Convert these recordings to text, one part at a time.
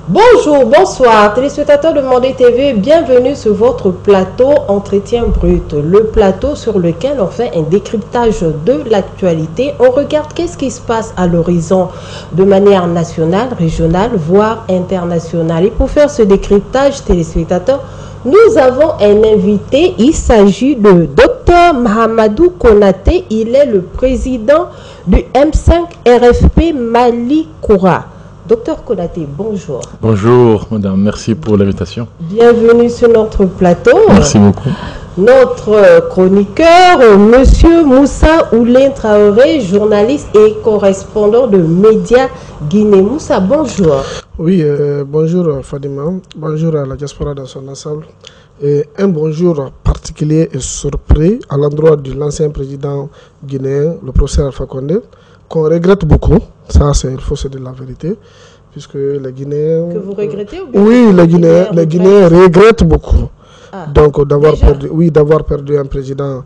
Bonjour, bonsoir, téléspectateurs de Mandé TV, bienvenue sur votre plateau Entretien Brut, le plateau sur lequel on fait un décryptage de l'actualité. On regarde qu'est-ce qui se passe à l'horizon de manière nationale, régionale, voire internationale. Et pour faire ce décryptage, téléspectateurs, nous avons un invité, il s'agit de Dr Mahamadou Konaté, il est le président du M5 RFP Mali Koura. Docteur Konaté, bonjour. Bonjour, madame. Merci pour l'invitation. Bienvenue sur notre plateau. Merci beaucoup. Notre chroniqueur, monsieur Moussa Oulin Traoré, journaliste et correspondant de Média Guinée. Moussa, bonjour. Oui, bonjour Fadima. Bonjour à la diaspora dans son ensemble. Et un bonjour particulier et surpris à l'endroit de l'ancien président guinéen, le professeur Alpha Condé, qu'on regrette beaucoup. Ça, il faut se dire la vérité, puisque les Guinéens... Que vous regrettez ou bien oui, les Guinéens regrettent beaucoup. Ah, donc, d'avoir perdu un président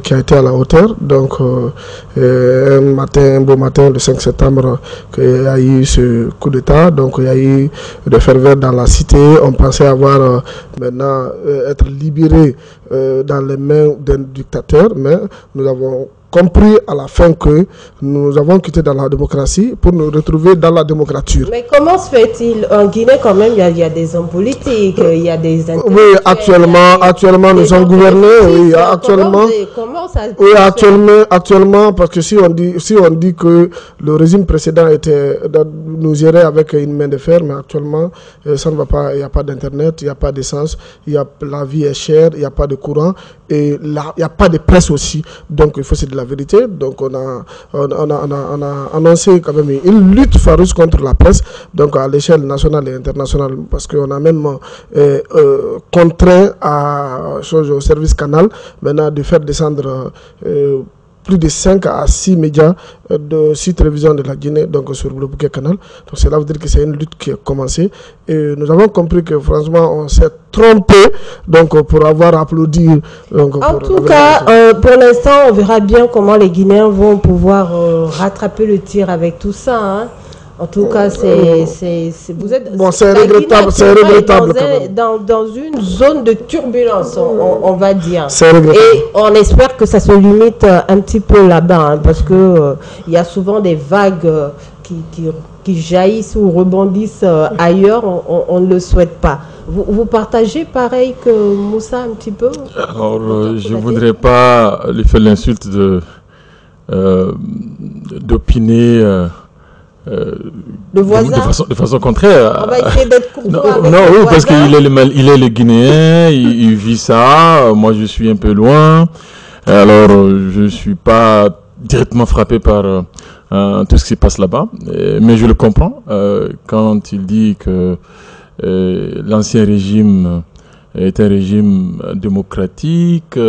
qui a été à la hauteur. Donc, un beau matin, le 5 septembre, il y a eu ce coup d'État. Donc, il y a eu de ferveur dans la cité. On pensait avoir maintenant être libéré dans les mains d'un dictateur, mais nous avons compris à la fin que nous avons quitté dans la démocratie pour nous retrouver dans la démocrature. Mais comment se fait-il? En Guinée, quand même, il y a des hommes politiques, il y a des... Oui, actuellement nous sommes gouvernés. Oui, actuellement, comment ça oui, actuellement, parce que si on dit que le régime précédent nous gérait avec une main de fer, mais actuellement, ça ne va pas. Il n'y a pas d'internet, il n'y a pas d'essence, la vie est chère, il n'y a pas de courant, et il n'y a pas de presse aussi. Donc, il faut se dire la vérité. Donc on a annoncé quand même une lutte farouche contre la presse, donc à l'échelle nationale et internationale, parce qu'on a même contraint au service Canal maintenant de faire descendre plus de 5 à 6 médias de 6 télévisions de la Guinée, donc sur le bouquet Canal. Donc cela veut dire que c'est une lutte qui a commencé. Et nous avons compris que franchement, on s'est trompé donc, pour avoir applaudi. Donc, en tout cas, pour l'instant, on verra bien comment les Guinéens vont pouvoir rattraper le tir avec tout ça. Hein. En tout cas, vous êtes... Bon, c'est regrettable, dans une zone de turbulence, on va dire. C'est regrettable. Et on espère que ça se limite un petit peu là-bas, hein, parce que il y a souvent des vagues qui jaillissent ou rebondissent ailleurs, on ne le souhaite pas. Vous partagez pareil que Moussa un petit peu? Alors, je ne voudrais pas lui faire l'insulte d'opiner... de façon contraire. On va essayer d'être courtois. Oui, parce qu'il est le Guinéen, il vit ça. Moi, je suis un peu loin. Alors, je ne suis pas directement frappé par tout ce qui se passe là-bas. Mais je le comprends quand il dit que l'ancien régime est un régime démocratique,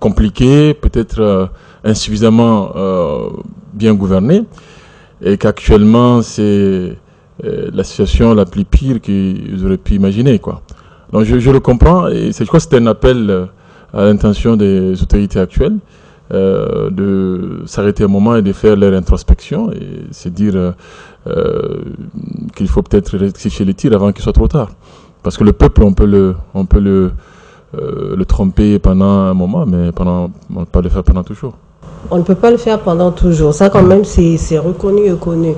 compliqué, peut-être insuffisamment bien gouverné, et qu'actuellement c'est la situation la plus pire qu'ils auraient pu imaginer, quoi. Donc je le comprends, et je crois que c'est un appel à l'intention des autorités actuelles de s'arrêter un moment et de faire leur introspection et se dire qu'il faut peut-être rectifier les tirs avant qu'il soit trop tard, parce que le peuple on peut le tromper pendant un moment, mais on ne peut pas le faire pendant toujours. On ne peut pas le faire pendant toujours. Ça, quand même, c'est reconnu et connu.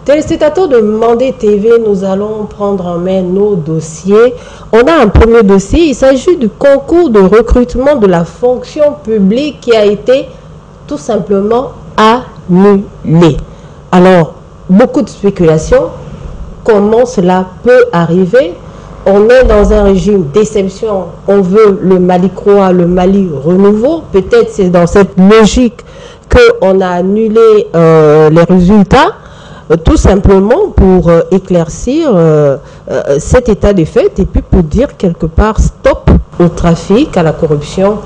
Téléspectateurs de Mandé TV, nous allons prendre en main nos dossiers. On a un premier dossier. Il s'agit du concours de recrutement de la fonction publique qui a été tout simplement annulé. Alors, beaucoup de spéculations. Comment cela peut arriver? On est dans un régime d'exception. On veut le Mali Croix, le Mali renouveau. Peut-être c'est dans cette logique qu'on a annulé les résultats, tout simplement pour éclaircir cet état de fait et puis pour dire quelque part stop au trafic, à la corruption.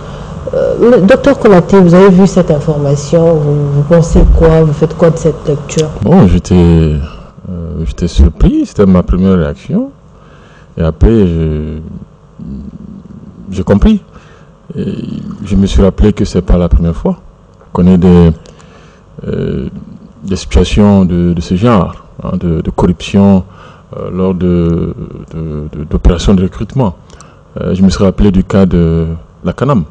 Docteur Konaté, vous avez vu cette information, vous pensez quoi? Vous faites quoi de cette lecture? Bon, j'étais surpris, c'était ma première réaction. Et après, j'ai compris. Et je me suis rappelé que ce n'est pas la première fois qu'on ait des situations de ce genre. de corruption lors d'opérations de recrutement. Je me suis rappelé du cas de la Canam.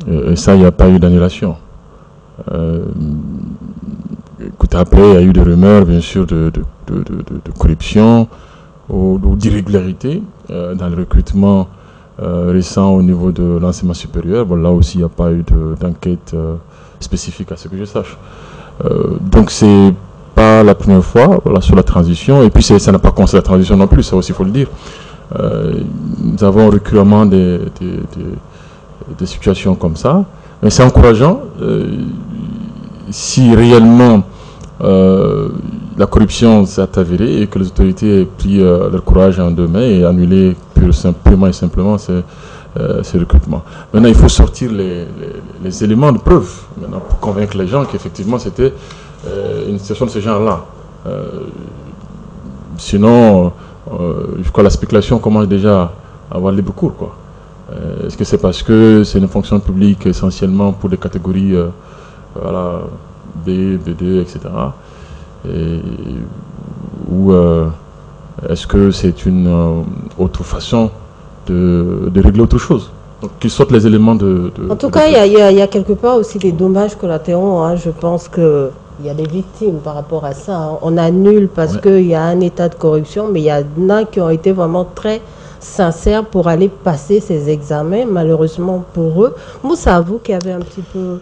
Et ça, il n'y a pas eu d'annulation. Écoute, après, il y a eu des rumeurs, bien sûr, de corruption ou d'irrégularité dans le recrutement récent au niveau de l'enseignement supérieur. Bon, là aussi, il n'y a pas eu d'enquête spécifique à ce que je sache. Donc, c'est pas la première fois sur la transition. Et puis, ça n'a pas commencé la transition non plus, ça aussi, il faut le dire. Nous avons régulièrement des situations comme ça. Mais c'est encourageant. Si réellement la corruption s'est avérée et que les autorités aient pris leur courage en deux mains et annulé purement et simplement ces recrutements. Maintenant, il faut sortir les éléments de preuve maintenant, pour convaincre les gens qu'effectivement c'était une situation de ce genre-là. Sinon, je crois que la spéculation commence déjà à avoir libre cours, quoi. Est-ce que c'est parce que c'est une fonction publique essentiellement pour des catégories voilà, B, B2, etc. Ou est-ce que c'est une autre façon de régler autre chose? Donc, qu'ils sortent les éléments En tout cas, il y a quelque part aussi des dommages collatéraux. Hein. Je pense qu'il y a des victimes par rapport à ça. Hein. On annule parce qu'il y a un état de corruption, mais il y en a qui ont été vraiment très sincères pour aller passer ces examens, malheureusement pour eux. Moussa, vous qui avez un petit peu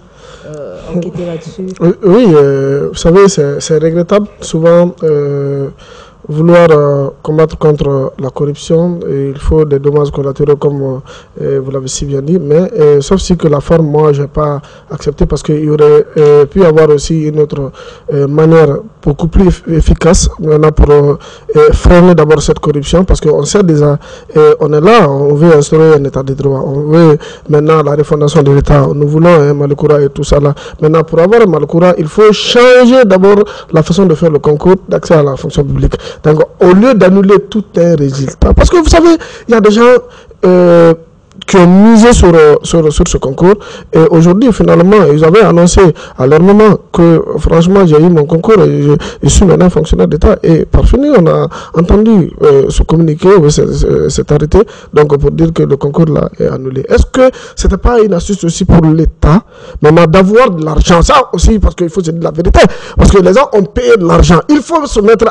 enquêté là-dessus. Oui, vous savez, c'est regrettable. Souvent, vouloir combattre contre la corruption, il faut des dommages collatéraux comme vous l'avez si bien dit, mais sauf si que la forme, moi, je n'ai pas accepté parce qu'il y aurait pu y avoir aussi une autre manière beaucoup plus efficace maintenant pour freiner d'abord cette corruption, parce qu'on sait déjà, on est là, on veut instaurer un état de droit, on veut maintenant la refondation de l'État, nous voulons Malikoura et tout ça là. Maintenant, pour avoir Malikoura, il faut changer d'abord la façon de faire le concours d'accès à la fonction publique. Donc, au lieu d'annuler tout un résultat, parce que vous savez, il y a des gens qui ont misé sur ce concours, et aujourd'hui, finalement, ils avaient annoncé à leur moment que, franchement, j'ai eu mon concours et je suis maintenant fonctionnaire d'État, et par fini, on a entendu ce communiqué, cet arrêté, donc pour dire que le concours là est annulé. Est-ce que c'était pas une astuce aussi pour l'État, maintenant, d'avoir de l'argent? Ça aussi, parce qu'il faut se dire la vérité, parce que les gens ont payé de l'argent, il faut se mettre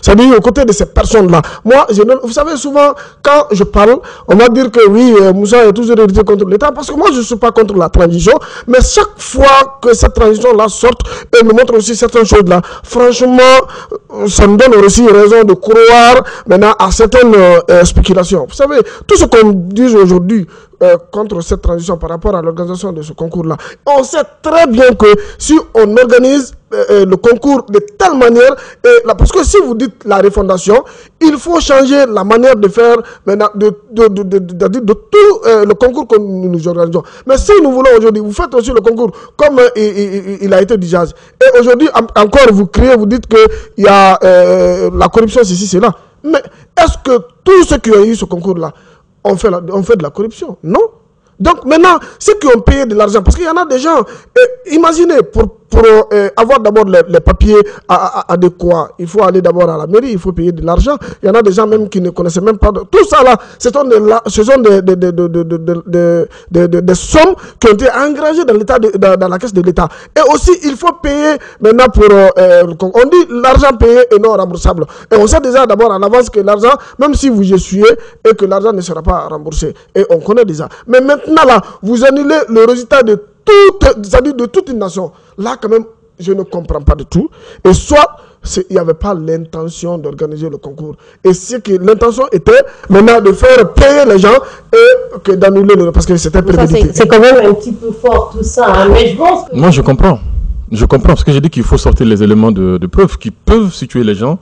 c'est-à-dire aux côtés de ces personnes-là. Moi, vous savez, souvent, quand je parle, on va dire que oui, Moussa est toujours hérité contre l'État, parce que moi je ne suis pas contre la transition, mais chaque fois que cette transition-là sorte et me montre aussi certaines choses-là, franchement, ça me donne aussi raison de croire maintenant à certaines spéculations. Vous savez, tout ce qu'on dit aujourd'hui contre cette transition par rapport à l'organisation de ce concours-là, on sait très bien que si on organise le concours de telle manière, parce que si vous dites la refondation, il faut changer la manière de faire maintenant de tout le concours que nous organisons. Mais si nous voulons aujourd'hui, vous faites aussi le concours comme il a été dit. Et aujourd'hui, encore, vous criez, vous dites qu'il y a la corruption, ceci, cela. Mais est-ce que tous ceux qui ont eu ce concours-là ont fait de la corruption? Non. Donc maintenant, ceux qui ont payé de l'argent, parce qu'il y en a des gens, imaginez, pour avoir d'abord les papiers adéquats, il faut aller d'abord à la mairie, il faut payer de l'argent. Il y en a des gens même qui ne connaissaient même pas. Tout ça là, ce sont des sommes qui ont été engagées dans la caisse de l'État. Et aussi, il faut payer maintenant pour... on dit l'argent payé et non remboursable. Et on sait déjà d'abord en avance que l'argent, même si vous essuyez, et que l'argent ne sera pas remboursé. Et on connaît déjà. Mais maintenant là, vous annulez le résultat de toute une nation. Là, quand même, je ne comprends pas du tout. Et soit, il n'y avait pas l'intention d'organiser le concours. Et c'est que l'intention était maintenant de faire payer les gens et que d'annuler parce que c'était prémédité. C'est quand même un petit peu fort tout ça. Hein, mais je pense que... Moi, je comprends. Je comprends. Parce que j'ai dit qu'il faut sortir les éléments de preuve qui peuvent situer les gens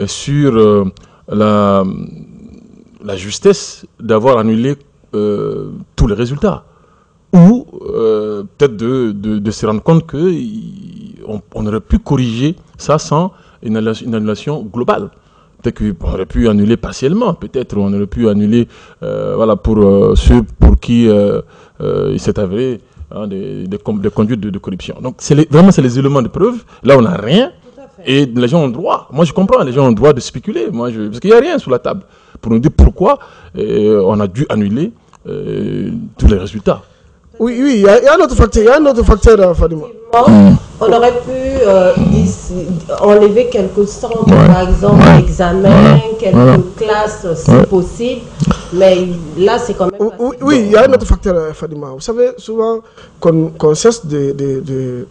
sur la justesse d'avoir annulé tous les résultats. Ou peut-être de se rendre compte qu'on aurait pu corriger ça sans une annulation globale. Peut-être qu'on aurait pu annuler partiellement, peut-être on aurait pu annuler voilà, pour ceux pour qui il s'est avéré des conduites de corruption. Donc vraiment c'est les éléments de preuve. Là on n'a rien. Et les gens ont le droit, moi je comprends, les gens ont le droit de spéculer, parce qu'il n'y a rien sur la table pour nous dire pourquoi on a dû annuler tous les résultats. Oui, il y a un autre facteur, Fadima. On aurait pu enlever quelques centres, par exemple, d'examen, quelques classes, si possible. Mais là, c'est quand même... Oui, il y a un autre facteur, Fadima. Vous savez, souvent, qu'on cesse de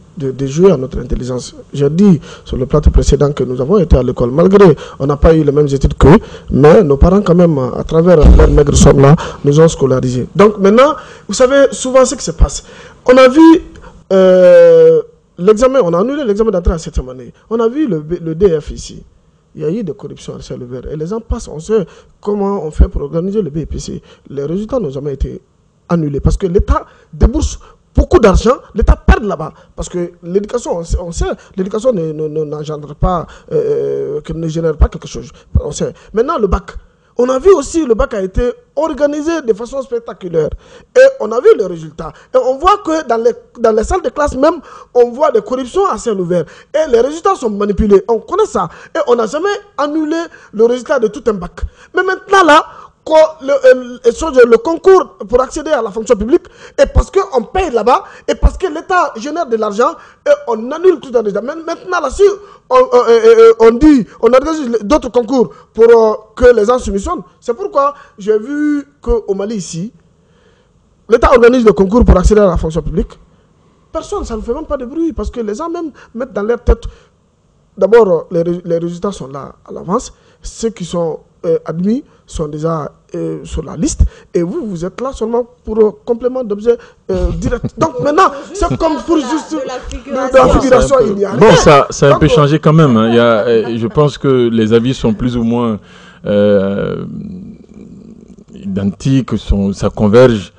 jouer à notre intelligence. J'ai dit sur le plateau précédent que nous avons été à l'école. Malgré, on n'a pas eu les mêmes études qu'eux, mais nos parents, quand même, à travers leur maigre somme-là, nous ont scolarisés. Donc maintenant, vous savez, souvent, ce qui se passe. On a vu... l'examen, on a annulé l'examen d'entrée en 7e année. On a vu le DF ici. Il y a eu des corruptions à Ciel-Ouvert. Et les gens passent, on sait comment on fait pour organiser le BEPC. Les résultats n'ont jamais été annulés parce que l'État débourse beaucoup d'argent, l'État perd là-bas. Parce que l'éducation, on sait, l'éducation n'engendre pas, ne génère pas quelque chose. On sait. Maintenant, le bac. On a vu aussi le bac a été organisé de façon spectaculaire. Et on a vu les résultats. Et on voit que dans les salles de classe même, on voit des corruptions à ciel ouvert. Et les résultats sont manipulés. On connaît ça. Et on n'a jamais annulé le résultat de tout un bac. Mais maintenant là, le concours pour accéder à la fonction publique, et parce qu'on paye là-bas, et parce que l'État génère de l'argent, et on annule tout ça déjà. Maintenant, là, si on organise d'autres concours pour que les gens soumissionnent, c'est pourquoi j'ai vu qu'au Mali, ici, l'État organise le concours pour accéder à la fonction publique. Personne, ça ne fait même pas de bruit, parce que les gens même mettent dans leur tête, d'abord, les résultats sont là à l'avance, ceux qui sont admis sont déjà sur la liste et vous êtes là seulement pour complément d'objet direct. Donc maintenant, c'est comme pour juste de la figuration, il y a rien. Bon, ça a un peu changé quand même. Hein. Je pense que les avis sont plus ou moins identiques, ça converge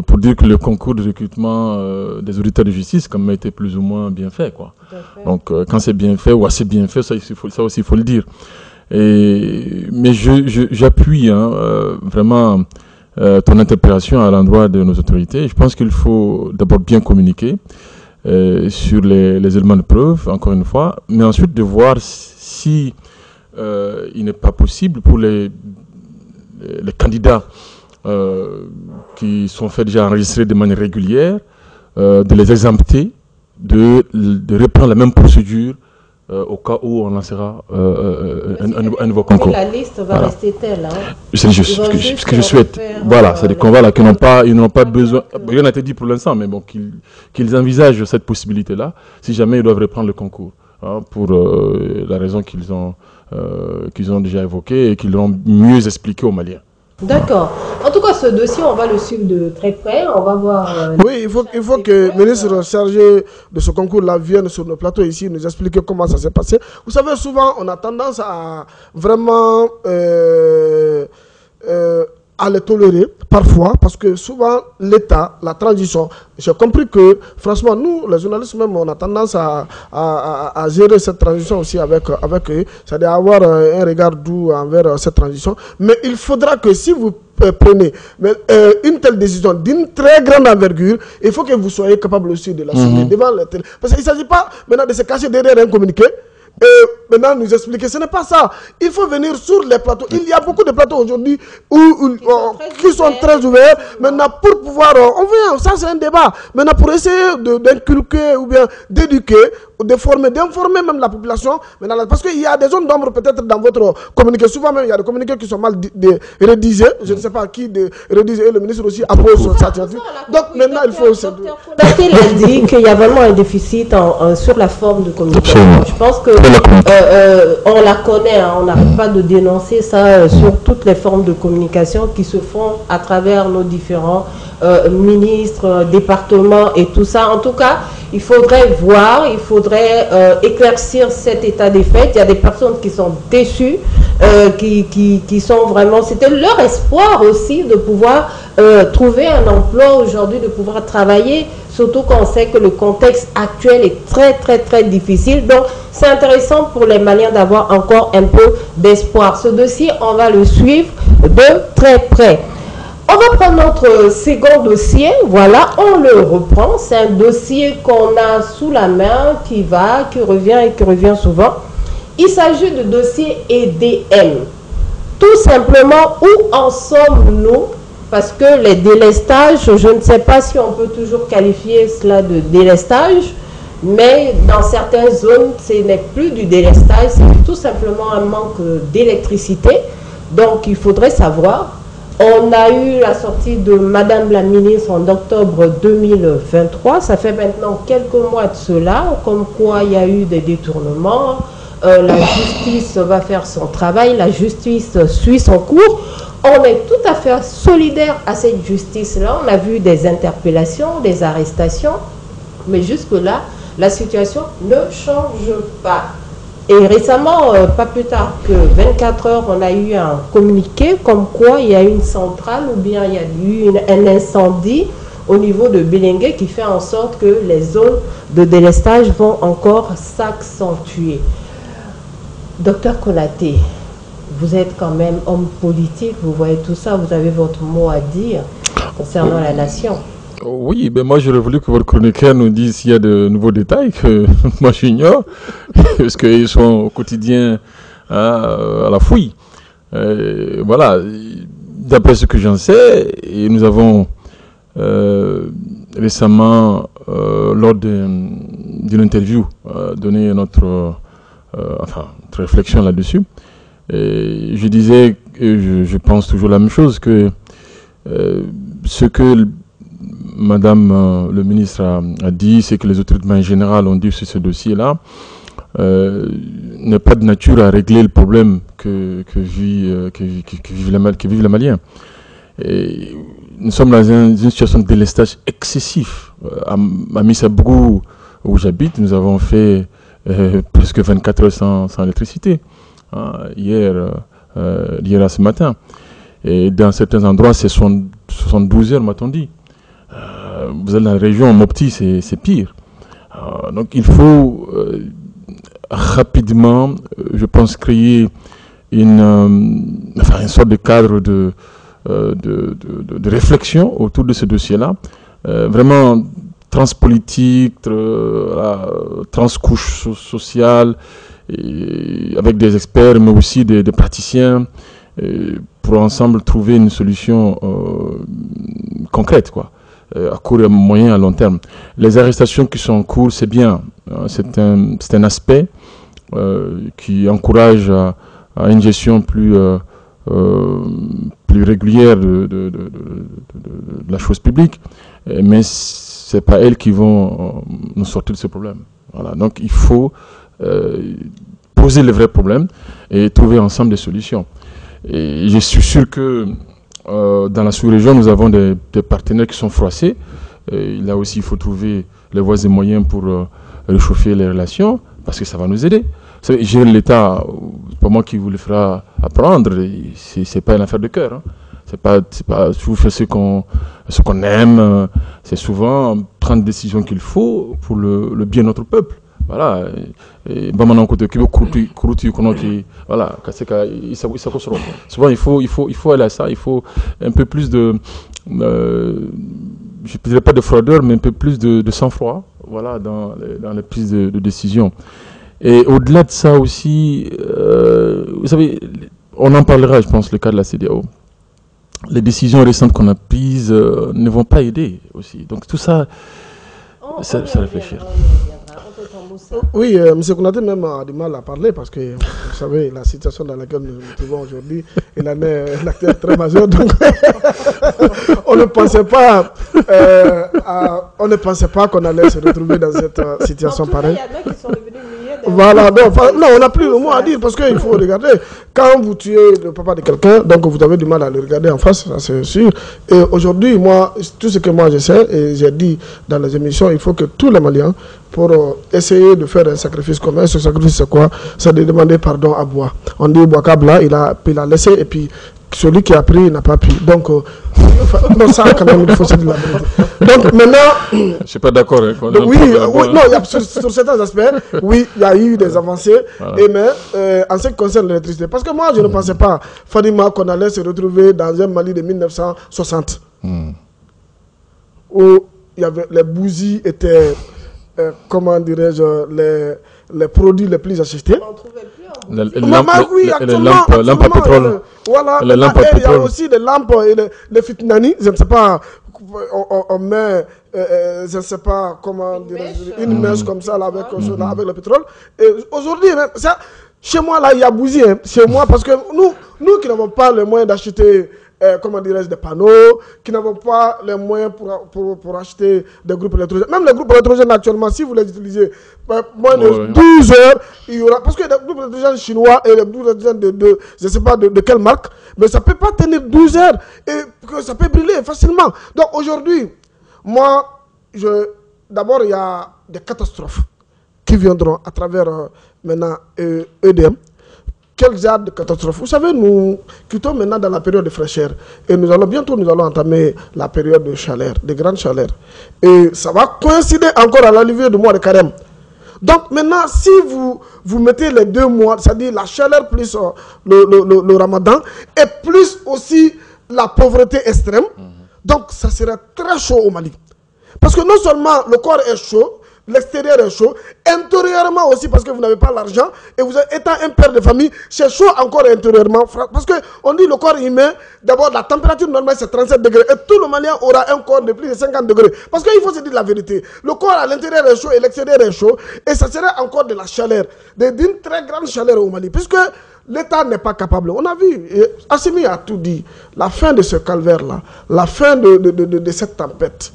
pour dire que le concours de recrutement des auditeurs de justice quand même a été plus ou moins bien fait, quoi. Donc quand c'est bien fait ou assez bien fait, ça aussi il faut le dire. Mais j'appuie vraiment ton interpellation à l'endroit de nos autorités. Je pense qu'il faut d'abord bien communiquer sur les éléments de preuve, encore une fois, mais ensuite de voir si il n'est pas possible pour les candidats qui sont faits déjà enregistrer de manière régulière, de les exempter, de reprendre la même procédure au cas où on lancera un nouveau concours. La liste va rester telle. Hein. C'est juste ce que je souhaite. Voilà, c'est-à-dire qu'on voit qu'ils n'ont pas besoin. Rien n'a été dit pour l'instant, mais bon, qu'ils envisagent cette possibilité-là, si jamais ils doivent reprendre le concours, hein, pour la raison qu'ils ont déjà évoquée et qu'ils l'ont mieux expliqué aux Maliens. D'accord. En tout cas, ce dossier, on va le suivre de très près. On va voir... oui, il faut que le ministre chargé de ce concours-là vienne sur nos plateaux ici nous expliquer comment ça s'est passé. Vous savez, souvent, on a tendance à vraiment... à les tolérer parfois, parce que souvent l'État, la transition, j'ai compris que franchement nous les journalistes même on a tendance à gérer cette transition aussi avec eux, c'est-à-dire avoir un regard doux envers cette transition, mais il faudra que si vous prenez une telle décision d'une très grande envergure, il faut que vous soyez capable aussi de l'assumer devant la télé, parce qu'il ne s'agit pas maintenant de se cacher derrière un communiqué et maintenant nous expliquer, ce n'est pas ça. Il faut venir sur les plateaux. Il y a beaucoup de plateaux aujourd'hui qui sont très ouverts. Maintenant pour pouvoir, on vient, ça c'est un débat. Maintenant pour essayer d'inculquer ou bien d'éduquer, de former, d'informer même la population. Maintenant, parce qu'il y a des zones d'ombre peut-être dans votre communiqué. Souvent même il y a des communiqués qui sont mal rédigés. Je ne sais pas qui de rédiger et le ministre aussi approuve sa attitude. Donc maintenant il faut... Il a dit qu'il y a vraiment un déficit sur la forme de communication. Je pense que on la connaît, hein, on n'arrête pas de dénoncer ça sur toutes les formes de communication qui se font à travers nos différents ministres, départements et tout ça. En tout cas, il faudrait voir, il faudrait éclaircir cet état des faits. Il y a des personnes qui sont déçues, qui sont vraiment... C'était leur espoir aussi de pouvoir trouver un emploi aujourd'hui, de pouvoir travailler, surtout quand on sait que le contexte actuel est très, très, très difficile. Donc, c'est intéressant pour les Maliens d'avoir encore un peu d'espoir. Ce dossier, on va le suivre de très près. On va prendre notre second dossier. Voilà, on le reprend. C'est un dossier qu'on a sous la main, qui revient et qui revient souvent. Il s'agit du dossier EDM. Tout simplement, où en sommes-nous? Parce que les délestages, je ne sais pas si on peut toujours qualifier cela de délestage, mais dans certaines zones, ce n'est plus du délestage, c'est tout simplement un manque d'électricité. Donc, il faudrait savoir. On a eu la sortie de Madame la ministre en octobre 2023. Ça fait maintenant quelques mois de cela, comme quoi il y a eu des détournements. La justice va faire son travail, la justice suit son cours. On est tout à fait solidaire à cette justice-là. On a vu des interpellations, des arrestations, mais jusque-là, la situation ne change pas. Et récemment, pas plus tard que 24 heures, on a eu un communiqué comme quoi il y a une centrale ou bien il y a eu un incendie au niveau de Bilingué qui fait en sorte que les zones de délestage vont encore s'accentuer. Docteur Konaté, vous êtes quand même homme politique, vous voyez tout ça, vous avez votre mot à dire concernant la nation. Oui, ben moi j'aurais voulu que votre chroniqueur nous dise s'il y a de nouveaux détails que moi j'ignore, parce qu'ils sont au quotidien à la fouille. Voilà, d'après ce que j'en sais, et nous avons récemment, lors d'une interview, donné notre réflexion là-dessus. Je disais, et je pense toujours la même chose, que ce que Madame le ministre a dit, c'est que les autorités en général ont dit sur ce dossier-là, n'est pas de nature à régler le problème que vivent les Maliens. Et nous sommes dans une situation de délestage excessif. À Missabrou, où j'habite, nous avons fait presque 24 heures sans électricité. Hier à ce matin. Et dans certains endroits, c'est 72 heures, m'a-t-on dit. Vous êtes dans la région Mopti, c'est pire. Donc il faut rapidement, je pense, créer une sorte de cadre de réflexion autour de ce dossier-là. Vraiment transpolitique, transcouche sociale, avec des experts, mais aussi des praticiens, pour ensemble trouver une solution concrète, quoi, à court, à moyen, à long terme. Les arrestations qui sont en cours, c'est bien. C'est un aspect qui encourage à une gestion plus régulière de la chose publique, mais ce n'est pas elles qui vont nous sortir de ce problème. Voilà. Donc il faut poser les vrais problèmes et trouver ensemble des solutions. Et je suis sûr que dans la sous-région, nous avons des partenaires qui sont froissés. Et là aussi, il faut trouver les voies et moyens pour réchauffer les relations, parce que ça va nous aider. Vous savez, gérer l'État, c'est pas moi qui vous le fera apprendre, c'est pas une affaire de cœur. Hein. C'est pas vous faites ce qu'on aime, c'est souvent prendre des décisions qu'il faut pour le bien de notre peuple. Voilà, voilà, souvent il faut aller à ça, il faut un peu plus de je ne dirais pas de froideur, mais un peu plus de sang-froid, voilà, dans les prises de décision. Et au-delà de ça aussi, vous savez, on en parlera, je pense, le cas de la CEDEAO. Les décisions récentes qu'on a prises ne vont pas aider aussi. Donc tout ça, ça réfléchir. Oui, M. Konaté même a du mal à parler parce que, vous savez, la situation dans laquelle nous nous trouvons aujourd'hui, il en est un acteur très majeur. Donc, on ne pensait pas qu'on allait se retrouver dans cette situation pareille. Il y en a qui sont devenus milliers de... Voilà, non, on n'a plus le mot à dire parce qu'il faut regarder. Quand vous tuez le papa de quelqu'un, donc vous avez du mal à le regarder en face, ça c'est sûr. Et aujourd'hui, moi, tout ce que moi je sais, et j'ai dit dans les émissions, il faut que tous les Maliens, pour essayer de faire un sacrifice commun. Ce sacrifice, c'est quoi? C'est de demander pardon à Bois. On dit Bois Kabla, il a laissé, et puis celui qui a pris n'a pas pris. Donc, non, ça, quand même, il faut se dire la vérité. Donc, maintenant. Je ne suis pas d'accord. Hein, oui, non, sur certains aspects, oui, il y a eu des avancées. Voilà. Mais en ce qui concerne l'électricité, parce que moi, je ne pensais pas, Fadima, qu'on allait se retrouver dans un Mali de 1960, où il y avait, les bougies étaient, comment dirais-je, les produits les plus achetés. On ne trouvait plus. Les lampes à pétrole. Voilà, il y a aussi les lampes et les fitnani, je ne sais pas, on met, je ne sais pas comment dire, une mèche comme ça là, avec le pétrole. Et aujourd'hui, chez moi là, il y a bougie, hein, chez moi, parce que nous qui n'avons pas les moyens d'acheter, comment dirais-je, des panneaux, qui n'avons pas les moyens pour acheter des groupes électrogènes. Même les groupes électrogènes actuellement, si vous les utilisez moins de 12 heures, il y aura, parce que les groupes électrogènes chinois et les groupes électrogènes de je ne sais pas de quelle marque, mais ça ne peut pas tenir 12 heures et que ça peut brûler facilement. Donc aujourd'hui, moi, d'abord il y a des catastrophes qui viendront à travers maintenant EDM. Quel genre de catastrophe? Vous savez, nous quittons maintenant dans la période de fraîcheur et bientôt nous allons entamer la période de chaleur, de grande chaleur. Et ça va coïncider encore à l'arrivée du mois de carême. Donc maintenant, si vous mettez les 2 mois, c'est-à-dire la chaleur plus le ramadan et plus aussi la pauvreté extrême, donc ça sera très chaud au Mali. Parce que non seulement le corps est chaud, l'extérieur est chaud, intérieurement aussi parce que vous n'avez pas l'argent et vous étant un père de famille, c'est chaud encore intérieurement parce qu'on dit le corps humain, d'abord la température normale c'est 37 degrés et tout le Malien aura un corps de plus de 50 degrés parce qu'il faut se dire la vérité, le corps à l'intérieur est chaud et l'extérieur est chaud et ça serait encore de la chaleur, d'une très grande chaleur au Mali puisque l'État n'est pas capable. On a vu, Assimi a tout dit, la fin de ce calvaire-là, la fin de cette tempête,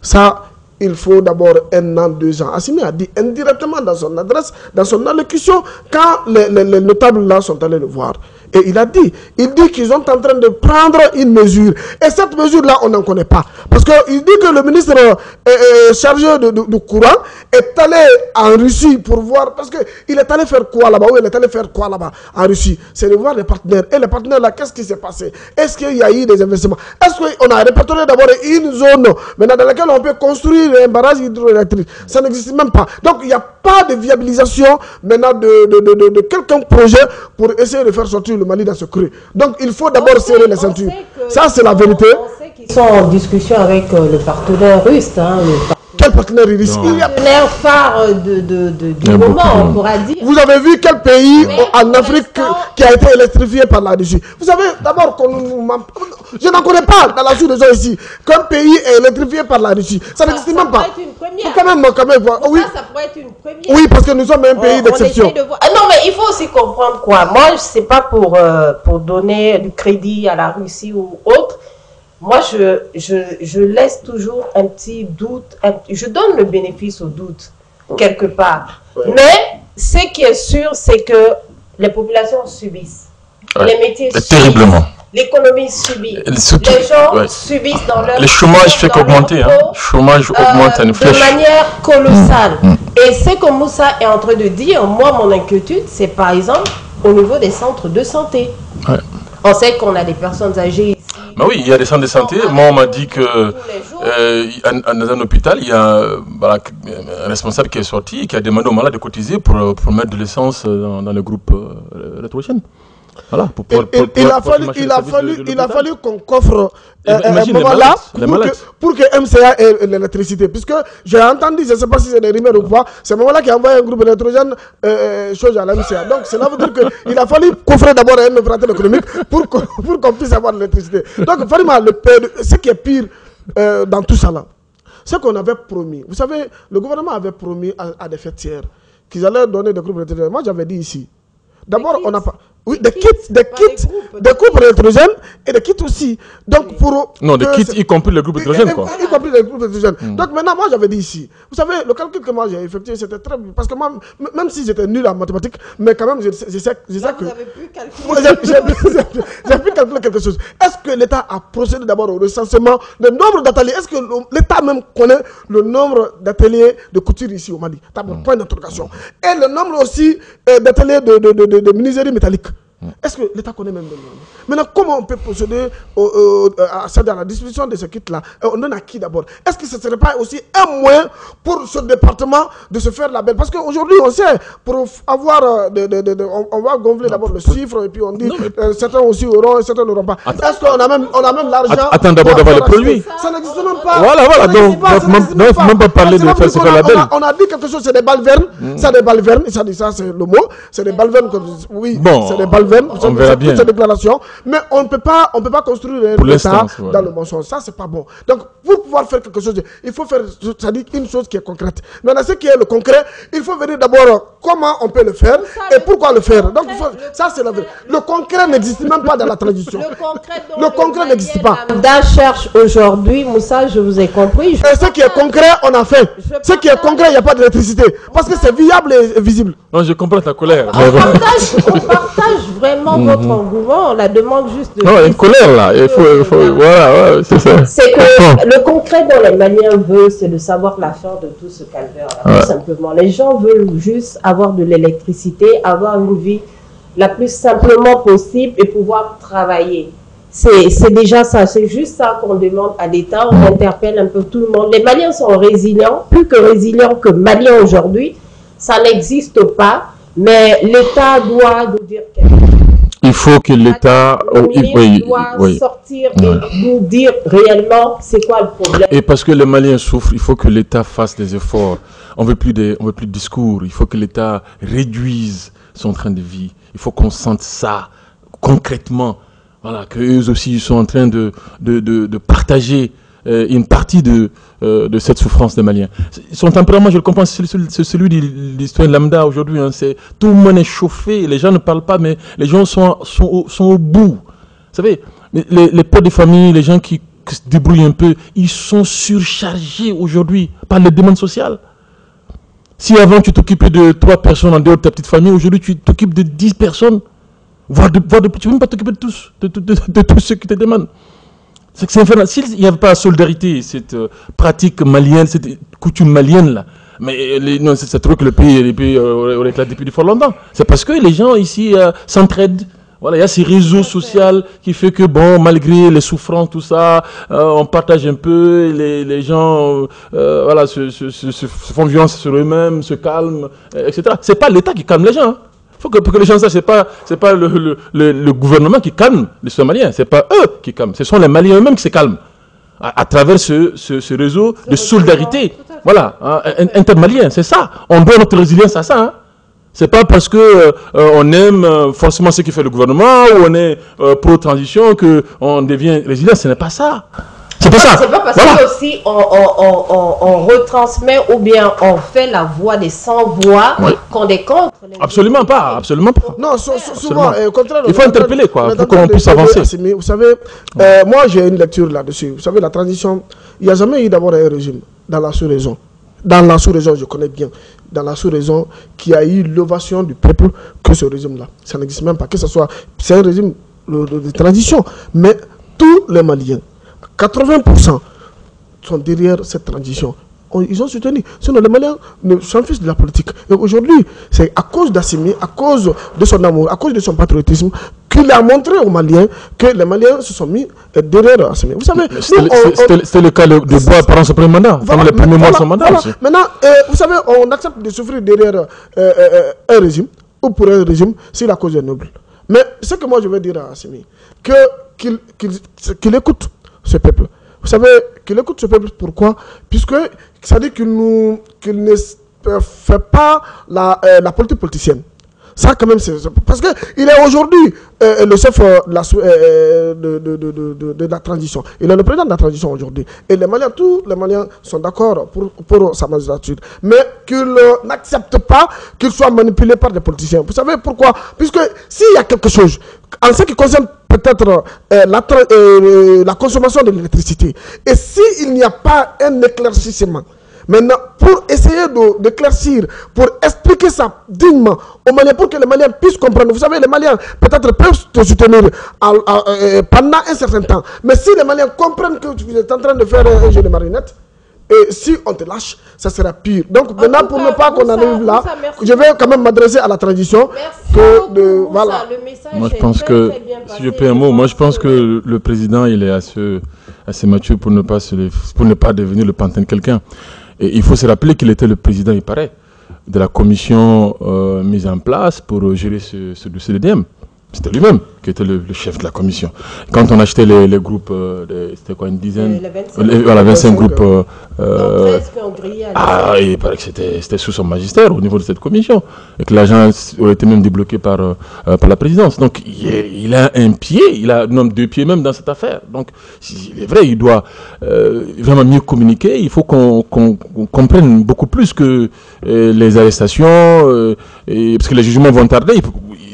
ça, il faut d'abord 1 an, 2 ans. Assimi a dit indirectement dans son adresse, dans son allocution, quand les notables là sont allés le voir. Et il dit qu'ils sont en train de prendre une mesure. Et cette mesure-là, on n'en connaît pas. Parce qu'il dit que le ministre chargé du courant est allé en Russie pour voir, parce qu'il est allé faire quoi là-bas? Oui, il est allé faire quoi là-bas en Russie? C'est de voir les partenaires. Et les partenaires là, qu'est-ce qui s'est passé? Est-ce qu'il y a eu des investissements? Est-ce qu'on a répertorié d'abord une zone maintenant dans laquelle on peut construire un barrage hydroélectrique? Ça n'existe même pas. Donc il n'y a pas de viabilisation maintenant de quelqu'un projet pour essayer de faire sortir le Mali dans ce creux. Donc il faut d'abord serrer les ceintures. Ça c'est la vérité. On sait qu'ils sont en discussion avec le partenaire russe. Quel partenaire russe? Il y a un phare du moment, on pourra dire. Vous avez vu quel pays en Afrique qui a été électrifié par la Russie? Vous savez, d'abord, je n'en connais pas dans la sous des gens ici, qu'un pays est électrifié par la Russie. Ça n'existe même pas. Ça pourrait être une première. Oui. Ça pourrait être une première. Oui, parce que nous sommes un pays d'exception. Non, mais il faut aussi comprendre quoi. Moi, ce n'est pas pour donner du crédit à la Russie ou autre. Moi, je laisse toujours un petit doute, je donne le bénéfice au doute, quelque part. Ouais. Mais ce qui est sûr, c'est que les populations subissent. Ouais. Les métiers subissent. Terriblement. L'économie subit. Surtout, les gens subissent dans leur... Le chômage fait qu'augmenter. Le chômage augmente à une flèche. De manière colossale. Et ce que Moussa est en train de dire, moi, mon inquiétude, c'est par exemple au niveau des centres de santé. Ouais. On sait qu'on a des personnes âgées. Bah oui, il y a des centres de santé. Moi, on m'a dit que dans un hôpital, il y a un responsable qui est sorti et qui a demandé aux malades de cotiser pour mettre de l'essence dans le groupe électrogène. Voilà, il a fallu qu'on coffre un moment là pour que MCA ait l'électricité. Puisque j'ai entendu, je ne sais pas si c'est des rumeurs ou pas, c'est moment là qui a envoyé un groupe électrogène chose à la MCA. Donc cela veut dire qu'il a fallu coffrer d'abord un opérateur économique pour qu'on puisse avoir l'électricité. Donc Farima, ce qui est pire dans tout ça là, c'est qu'on avait promis. Vous savez, le gouvernement avait promis à des fêtières qu'ils allaient donner des groupes électrogènes. Moi j'avais dit ici. D'abord, on n'a pas... Oui, des groupes électrogènes et des kits aussi. Donc, pour... Non, des kits, y compris le groupe électrogène, quoi. Y compris les groupes électrogènes. Donc, maintenant, moi, j'avais dit ici. Vous savez, le calcul que moi, j'ai effectué, c'était très... Parce que moi, même si j'étais nul en mathématiques, mais quand même, je sais que... Vous avez pu calculer. J'ai pu calculer quelque chose. Est-ce que l'État a procédé d'abord au recensement du nombre d'ateliers? Est-ce que l'État même connaît le nombre d'ateliers de couture ici au Mali? D'abord, point d'interrogation. Et le nombre aussi d'ateliers de menuiserie métallique. Est-ce que l'État connaît même le nom? Maintenant, comment on peut procéder à la distribution de ce kit-là? On donne à qui d'abord? Est-ce que ce ne serait pas aussi un moyen pour ce département de se faire la belle? Parce qu'aujourd'hui, on sait, pour avoir, on va gonfler d'abord le chiffre et puis on dit certains aussi auront et certains n'auront pas. Est-ce qu'on a même l'argent? Attends d'abord d'avoir les produits. Ça n'existe même pas. Voilà, donc, il faut même pas parler de faire se faire la belle. On a dit quelque chose, c'est des balvernes. C'est des balvernes, ça c'est le mot. C'est des balvernes, oui, c'est des balvernes. On verra bien. Cette déclaration, mais on ne peut pas construire l'État dans le bon sens. Ça, c'est pas bon. Donc, pour pouvoir faire quelque chose, il faut faire, ça dit une chose qui est concrète. Maintenant, ce qui est le concret, il faut venir d'abord comment on peut le faire et pourquoi le faire. Donc, ça, c'est la vérité. Le concret n'existe même pas dans la transition. Le concret n'existe pas. Lambda cherche aujourd'hui, Moussa, je vous ai compris. Et ce qui est concret, on a fait. Ce qui est concret, il n'y a pas d'électricité. Parce que c'est viable et visible. Non, je comprends ta colère. On partage vraiment votre engouement. On la demande juste de... Non, une colère là. Il faut voilà, c'est ça. C'est que le concret dont les Maliens veulent, c'est de savoir la fin de tout ce calvaire. Tout simplement. Les gens veulent juste avoir de l'électricité, avoir une vie la plus simplement possible et pouvoir travailler. C'est déjà ça, c'est juste ça qu'on demande à l'État, on interpelle un peu tout le monde. Les Maliens sont résilients, plus que résilients que Maliens aujourd'hui, ça n'existe pas, mais l'État doit nous dire quelque chose. Il faut que l'État doit sortir et nous dire réellement c'est quoi le problème. Et parce que les Maliens souffrent, il faut que l'État fasse des efforts. On veut plus de discours, il faut que l'État réduise son train de vie. Il faut qu'on sente ça concrètement. Voilà, qu'eux aussi ils sont en train de partager une partie de cette souffrance des Maliens. Son tempérament, je le comprends, c'est celui du citoyen lambda aujourd'hui. Hein, tout le monde est chauffé, les gens ne parlent pas, mais les gens sont au bout. Vous savez, les pères de famille, les gens qui se débrouillent un peu, ils sont surchargés aujourd'hui par les demandes sociales. Si avant tu t'occupais de 3 personnes en dehors de ta petite famille, aujourd'hui tu t'occupes de 10 personnes. Voire tu ne peux même pas t'occuper de tous, de tous ceux qui te demandent. C'est infernal. S'il n'y avait pas la solidarité, cette pratique malienne, cette coutume malienne là, mais c'est trop que le pays aurait éclaté depuis fort longtemps. C'est parce que les gens ici s'entraident. Voilà, il y a ces réseaux sociaux qui fait que bon, malgré les souffrances, tout ça, on partage un peu, les gens voilà, se font violence sur eux-mêmes, se calment, etc. C'est pas l'État qui calme les gens. Hein. Faut pour que les gens sachent, c'est pas le gouvernement qui calme les Somaliens, c'est pas eux qui calment, ce sont les Maliens eux-mêmes qui se calment à travers ce réseau de solidarité, voilà, hein, intermalien, c'est ça. On doit notre résilience à ça. Hein. C'est pas parce que on aime forcément ce qui fait le gouvernement ou on est pro-transition que on devient résilient. Ce n'est pas ça. C'est pas ça. C'est pas parce que aussi on retransmet ou bien on fait la voix des sans-voix qu'on est contre. Absolument pas, absolument pas. Non, souvent, au contraire. Il faut interpeller quoi, pour qu'on puisse avancer. Vous savez, moi j'ai une lecture là-dessus. Vous savez, la transition, il n'y a jamais eu d'abord un régime dans la sous-région. Dans la sous-région, je connais bien, dans la sous-région, qui a eu l'ovation du peuple que ce régime-là. Ça n'existe même pas, que ce soit, c'est un régime de transition. Mais tous les Maliens, 80% sont derrière cette transition. Ils ont soutenu. Sinon, les Maliens s'en fichent de la politique. Et aujourd'hui, c'est à cause d'Assimi, à cause de son amour, à cause de son patriotisme, qu'il a montré aux Maliens que les Maliens se sont mis derrière Assimi. Vous savez, c'était le cas de Bois pendant son premier mandat, pendant les premiers mois de son mandat. Maintenant, vous savez, on accepte de souffrir derrière un régime, ou pour un régime, si la cause est noble. Mais ce que moi je veux dire à Assimi, qu'il écoute ce peuple. Vous savez qu'il écoute ce peuple, pourquoi? Puisque ça dit qu'il ne fait pas la politique politicienne. Ça quand même, c'est parce qu'il est aujourd'hui le chef de la transition. Il est le président de la transition aujourd'hui. Et les Maliens, tous les Maliens sont d'accord pour sa magistrature. Mais qu'il n'accepte pas qu'il soit manipulé par des politiciens. Vous savez pourquoi? Puisque s'il y a quelque chose, en ce qui concerne peut-être la consommation de l'électricité, et s'il n'y a pas un éclaircissement, maintenant, pour essayer d'éclaircir, pour expliquer ça dignement aux Maliens, pour que les Maliens puissent comprendre. Vous savez, les Maliens peut-être peuvent te soutenir pendant un certain temps. Mais si les Maliens comprennent que vous êtes en train de faire un jeu de marionnettes, Et si on te lâche, ça sera pire. Donc maintenant, pour ne pas qu'on arrive là, je vais quand même m'adresser à la transition. Voilà. Moi, je pense que, si je peux un mot, moi je pense que le président, il est assez mature pour ne pas devenir le pantin de quelqu'un. Et il faut se rappeler qu'il était le président, il paraît, de la commission mise en place pour gérer ce dossier de DM. C'était lui-même qui était le chef de la commission. Quand on achetait les groupes, c'était quoi, une dizaine, voilà, 25 groupes. Il paraît que c'était sous son magistère au niveau de cette commission. Et que l'argent aurait été même débloqué par la présidence. Donc il a un pied, il a deux pieds même dans cette affaire. Donc il est vrai, il doit vraiment mieux communiquer. Il faut qu'on comprenne beaucoup plus que les arrestations, parce que les jugements vont tarder.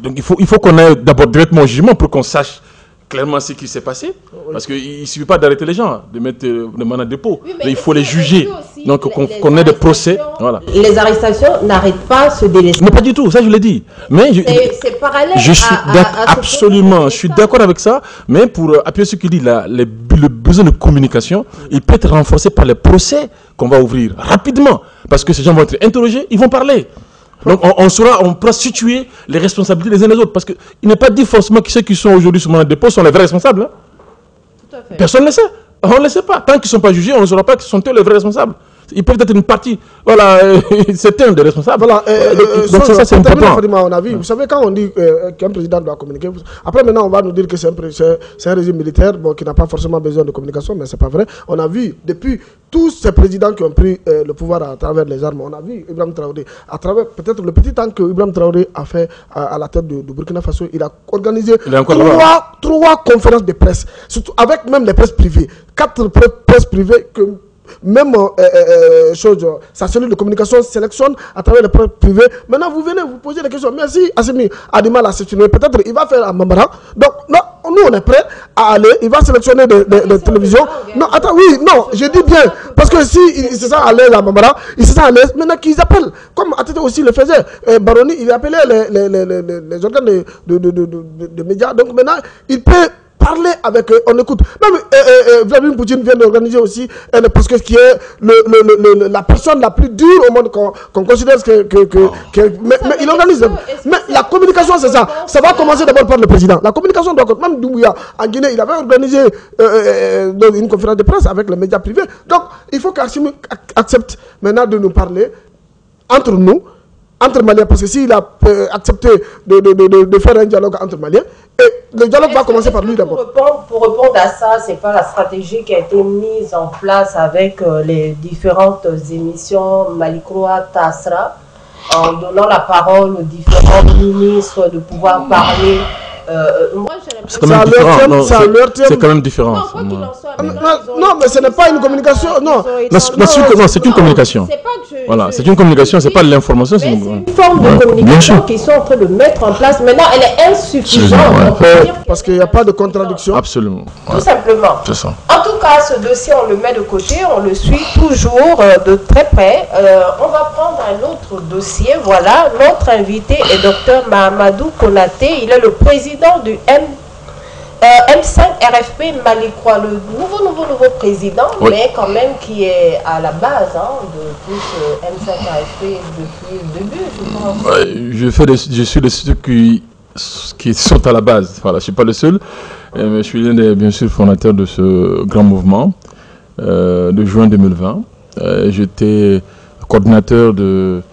Donc il faut qu'on aille d'abord directement au jugement pour qu'on sache clairement ce qui s'est passé. Parce qu'il ne suffit pas d'arrêter les gens, de mettre des mandats de dépôt. Oui, il faut les juger. Donc qu'on ait des procès. Voilà. Les arrestations n'arrêtent pas ce délai. Mais pas du tout, ça je l'ai dit. C'est parallèle. Je suis absolument, je suis d'accord avec ça. Mais pour appuyer ce qu'il dit, le besoin de communication, il peut être renforcé par les procès qu'on va ouvrir rapidement. Parce que ces gens vont être interrogés, ils vont parler. Donc on pourra situer les responsabilités les uns les autres. Parce qu'il n'est pas dit forcément que ceux qui sont aujourd'hui sur le mandat de dépôt sont les vrais responsables. Hein. Tout à fait. Personne ne le sait. On ne le sait pas. Tant qu'ils ne sont pas jugés, on ne saura pas qu'ils sont les vrais responsables. Ils peuvent être une partie, voilà, c'est un des responsables. Voilà, donc ça c'est important. On a vu, vous savez, quand on dit qu'un président doit communiquer, après maintenant on va nous dire que c'est un régime militaire qui n'a pas forcément besoin de communication, mais c'est pas vrai. On a vu, depuis tous ces présidents qui ont pris le pouvoir à travers les armes, on a vu Ibrahim Traoré, à travers peut-être le petit temps que Ibrahim Traoré a fait à la tête de Burkina Faso, il a organisé trois conférences de presse, surtout avec même les presses privées, 4 presses privées que même sa cellule de communication sélectionne à travers les presse privées. Maintenant, vous venez vous poser des questions. Merci, Assimi a du mal à s'exprimer. Peut-être il va faire à Mambara. Donc, non, nous, on est prêts à aller. Il va sélectionner des télévisions. Non, attends, oui, non, je dis bien. Parce que si il se sent à l'aise à Mambara, il se sent à l'aise. Maintenant qu'ils appellent, comme Atete aussi le faisait, Baroni, il appelait les organes de médias. Donc, maintenant, il peut parler avec eux, on écoute. Même Vladimir Poutine vient d'organiser aussi, parce que qui est la personne la plus dure au monde qu'on considère mais il organise. Mais la communication, c'est ça. Ça va commencer d'abord par le président. La communication doit. Même Doumbouya, en Guinée, il avait organisé une conférence de presse avec les médias privés. Donc, il faut qu'Assimi accepte maintenant de nous parler entre nous, entre Maliens, parce que s'il a accepté de faire un dialogue entre Maliens, et le dialogue va commencer par lui d'abord. Pour répondre à ça, c'est pas la stratégie qui a été mise en place avec les différentes émissions Malikroa, Tassra, en donnant la parole aux différents ministres de pouvoir parler. Moi, c'est quand même différent. C'est quand même différent. Non, mais ce n'est pas une communication. Non, c'est une communication. Voilà, c'est une communication, c'est pas l'information. C'est une forme de communication qu'ils sont en train de mettre en place. Maintenant, elle est insuffisante. Parce qu'il n'y a pas de contradiction. Absolument. Tout simplement. C'est ça. En tout cas, ce dossier, on le met de côté, on le suit toujours de très près. On va prendre un autre dossier. Voilà, notre invité est Dr Mahamadou Konaté. Il est le président du M5 RFP Malikroa, le nouveau président, oui, mais quand même qui est à la base de tout ce M5 RFP depuis le début, je pense. Je suis de ceux qui sont à la base. Voilà, je ne suis pas le seul, mais je suis l'un des, bien sûr, fondateurs de ce grand mouvement de juin 2020. J'étais coordinateur d'une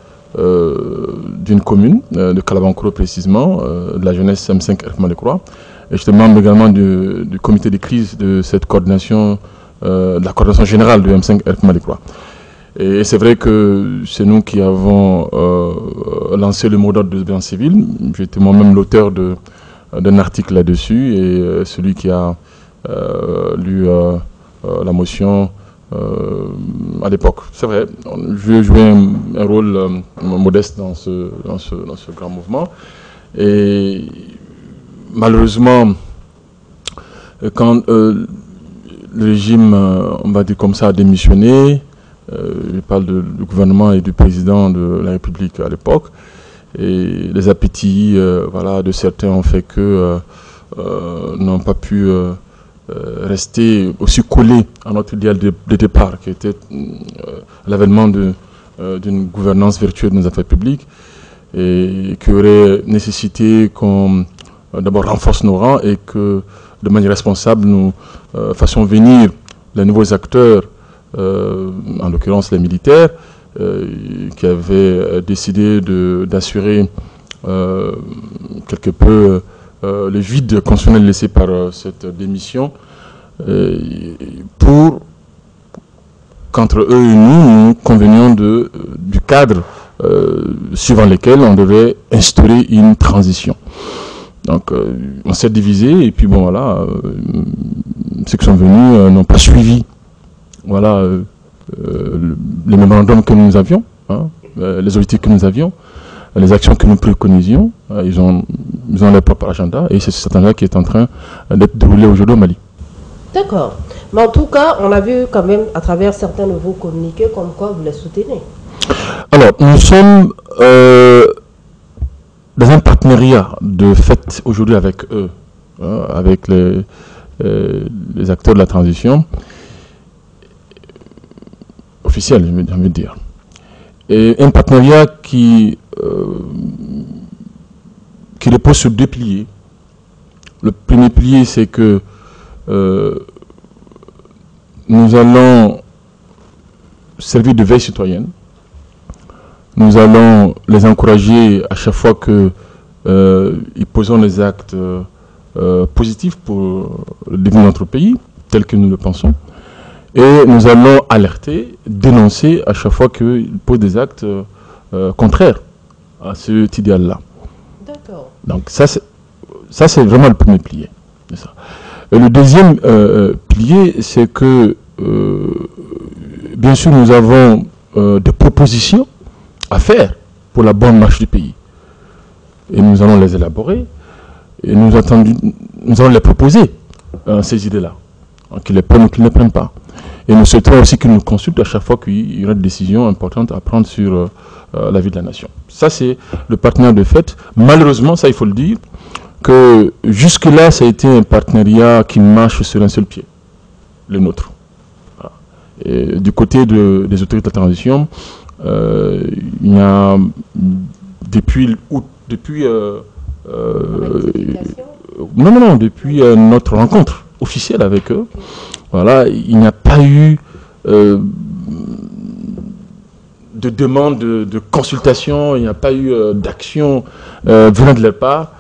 commune, de Kalabankoro précisément, de la jeunesse M5 RFP Malikroa. Et j'étais membre également du comité de crise de cette coordination, de la coordination générale du M5 RFP Malikroa. Et c'est vrai que c'est nous qui avons lancé le mot d'ordre de désobéissance civile. J'étais moi-même l'auteur d'un article là-dessus et celui qui a lu la motion à l'époque. C'est vrai, je jouais un rôle modeste dans ce grand mouvement. Et malheureusement, quand le régime, on va dire comme ça, a démissionné, je parle du gouvernement et du président de la République à l'époque, et les appétits voilà, de certains ont fait que n'ont pas pu rester aussi collé à notre idéal de départ, qui était l'avènement d'une gouvernance vertueuse de nos affaires publiques, et qui aurait nécessité qu'on d'abord renforce nos rangs et que de manière responsable nous fassions venir les nouveaux acteurs, en l'occurrence les militaires, qui avaient décidé d'assurer quelque peu le vide constitutionnel laissé par cette démission, pour qu'entre eux et nous convenions du cadre suivant lequel on devait instaurer une transition. Donc on s'est divisé et puis bon voilà, ceux qui sont venus n'ont pas suivi voilà, les mémorandums que nous avions, hein, les objectifs que nous avions, les actions que nous préconisions. Ils ont leur propre agenda et c'est ce agenda qui est en train d'être déroulé aujourd'hui au Mali. D'accord. Mais en tout cas, on a vu quand même à travers certains de vos communiqués comme quoi vous les soutenez. Alors, nous sommes dans un partenariat de fait aujourd'hui avec eux, hein, avec les acteurs de la transition officielle, j'ai envie de dire. Et un partenariat qui repose sur deux piliers. Le premier pilier, c'est que nous allons servir de veille citoyenne. Nous allons les encourager à chaque fois qu'ils poseront des actes positifs pour le développement de notre pays, tel que nous le pensons. Et nous allons alerter, dénoncer à chaque fois qu'ils posent des actes contraires à cet idéal-là. D'accord. Donc ça, c'est vraiment le premier pilier. Ça. Et le deuxième pilier, c'est que, bien sûr, nous avons des propositions à faire pour la bonne marche du pays. Et nous allons les élaborer et nous allons les proposer, ces idées-là, qu'ils les prennent ou qu'ils ne les prennent pas. Et nous souhaitons aussi qu'ils nous consultent à chaque fois qu'il y aura des décisions importantes à prendre sur la vie de la nation. Ça, c'est le partenariat de fait. Malheureusement, ça, il faut le dire, que jusque-là, ça a été un partenariat qui marche sur un seul pied, le nôtre. Voilà. Et du côté des autorités de la transition, il y a depuis notre rencontre officielle avec eux, voilà, il n'y a pas eu de demande de consultation, il n'y a pas eu d'action venant de leur part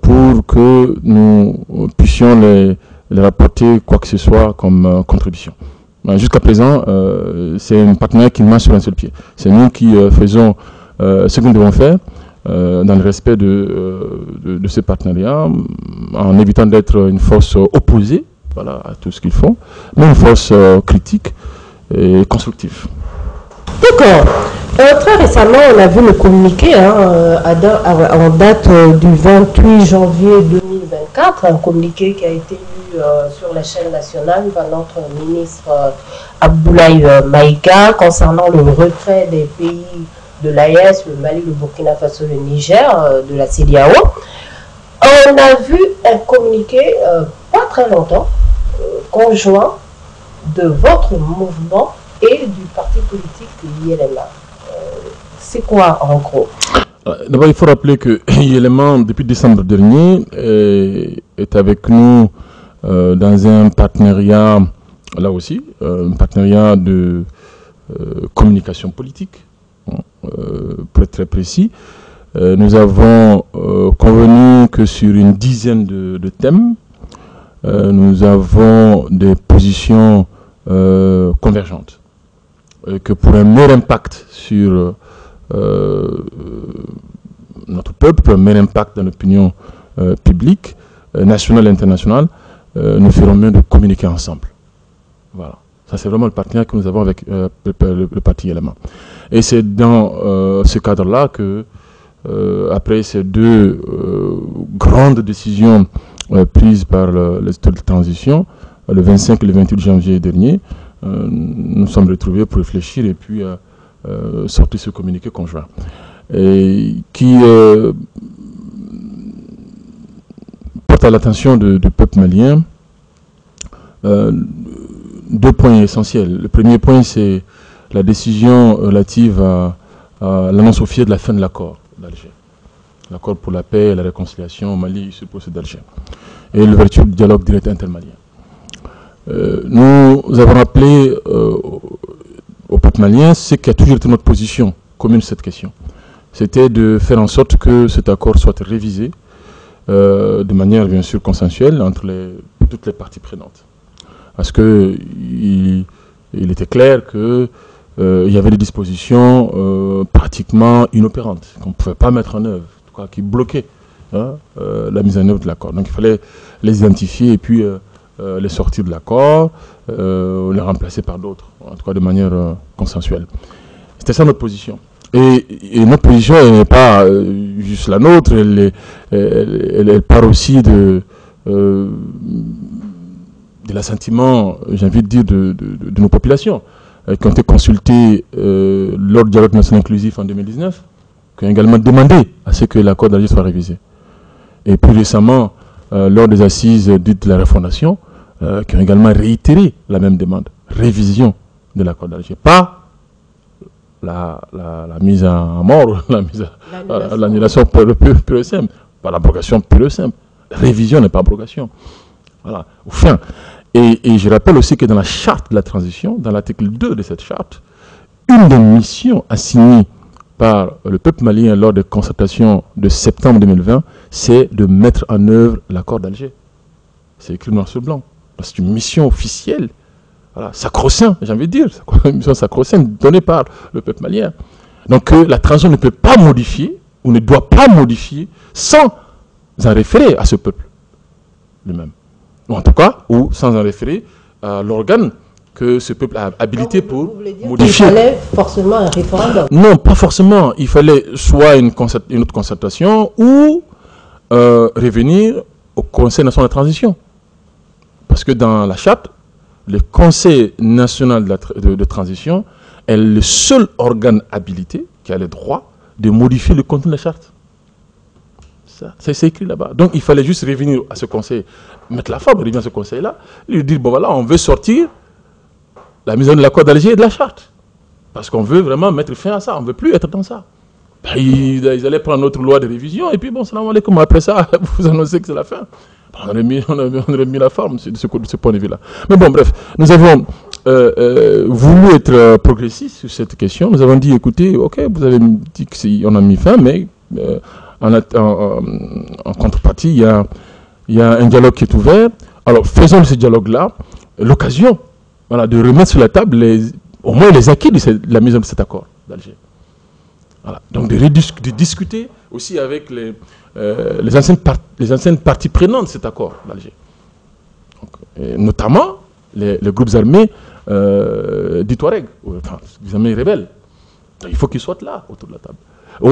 pour que nous puissions les rapporter quoi que ce soit comme contribution. Jusqu'à présent, c'est un partenariat qui marche sur un seul pied. C'est nous qui faisons ce que nous devons faire dans le respect de ce partenariat, en évitant d'être une force opposée, voilà, à tout ce qu'ils font, mais une force critique et constructive. D'accord. Très récemment, on a vu le communiqué en date du 28 janvier 2024, un communiqué qui a été lu sur la chaîne nationale par notre ministre Abdoulaye Maïga concernant le retrait des pays de l'AES, le Mali, le Burkina Faso, le Niger, de la CEDEAO. On a vu un communiqué, pas très longtemps, conjoint de votre mouvement et du parti politique ILMA. C'est quoi en gros? D'abord, il faut rappeler que ILMA, depuis décembre dernier, est avec nous dans un partenariat, là aussi, un partenariat de communication politique, pour être très précis. Nous avons convenu que sur une dizaine de thèmes, nous avons des positions convergentes. Que pour un meilleur impact sur notre peuple, pour un meilleur impact dans l'opinion publique, nationale et internationale, nous ferons mieux de communiquer ensemble. Voilà. Ça, c'est vraiment le partenariat que nous avons avec le parti ILMA. Et c'est dans ce cadre-là que, après ces deux grandes décisions prises par les autorités de transition, le 25 et le 28 janvier dernier, nous sommes retrouvés pour réfléchir et puis sortir ce communiqué conjoint. Et qui porte à l'attention du peuple malien deux points essentiels. Le premier point, c'est la décision relative à l'annonce officielle de la fin de l'accord d'Alger. L'accord pour la paix et la réconciliation au Mali sur le procès d'Alger. Et l'ouverture du dialogue direct intermalien. Nous avons rappelé au peuple malien ce qui a toujours été notre position commune sur cette question. C'était de faire en sorte que cet accord soit révisé de manière bien sûr consensuelle entre toutes les parties prenantes. Parce qu'il était clair qu'il y avait des dispositions pratiquement inopérantes, qu'on ne pouvait pas mettre en œuvre, en tout cas, qui bloquaient la mise en œuvre de l'accord. Donc il fallait les identifier et puis les sortir de l'accord, les remplacer par d'autres, en tout cas de manière consensuelle. C'était ça notre position. Et notre position n'est pas juste la nôtre, elle part aussi de l'assentiment, j'ai envie de dire, de nos populations, qui ont été consultées lors du dialogue national inclusif en 2019, qui ont également demandé à ce que l'accord d'Alger soit révisé. Et plus récemment, lors des assises dites de la refondation, qui ont également réitéré la même demande, révision de l'accord d'Alger. Pas la mise en mort, l'annulation pure et simple, pas l'abrogation pure et simple. Révision n'est pas abrogation. Voilà, enfin. Et je rappelle aussi que dans la charte de la transition, dans l'article 2 de cette charte, une des missions assignées par le peuple malien lors des concertations de septembre 2020, c'est de mettre en œuvre l'accord d'Alger. C'est écrit noir sur blanc. C'est une mission officielle, voilà, sacro-saint, j'ai envie de dire, une mission sacro-sainte donnée par le peuple malien. Donc la transition ne peut pas modifier, ou ne doit pas modifier, sans en référer à ce peuple lui-même. Ou en tout cas, ou sans en référer à l'organe que ce peuple a habilité pour modifier. Il fallait forcément un référendum. Non, pas forcément. Il fallait soit une autre concertation ou revenir au Conseil national de la transition. Parce que dans la charte, le Conseil national de transition est le seul organe habilité qui a le droit de modifier le contenu de la charte. C'est écrit là-bas. Donc il fallait juste revenir à ce conseil, mettre la forme, revenir à ce conseil-là, lui dire, bon voilà, on veut sortir la mise en œuvre de l'accord d'Alger et de la charte. Parce qu'on veut vraiment mettre fin à ça, on ne veut plus être dans ça. Ben, ils allaient prendre notre loi de révision, et puis bon, salam alaikum, après ça, vous annoncez que c'est la fin. On aurait mis la forme de ce point de vue-là. Mais bon, bref, nous avons voulu être progressistes sur cette question. Nous avons dit, écoutez, ok, vous avez dit qu'on a mis fin, mais en contrepartie, il y a un dialogue qui est ouvert. Alors, faisons de ce dialogue-là l'occasion, voilà, de remettre sur la table au moins les acquis de la mise en œuvre de cet accord d'Alger. Voilà. Donc, de discuter aussi avec les anciennes parties prenantes de cet accord d'Alger. Notamment les groupes armés du Touareg, enfin, les armées rebelles. Donc, il faut qu'ils soient là, autour de la table.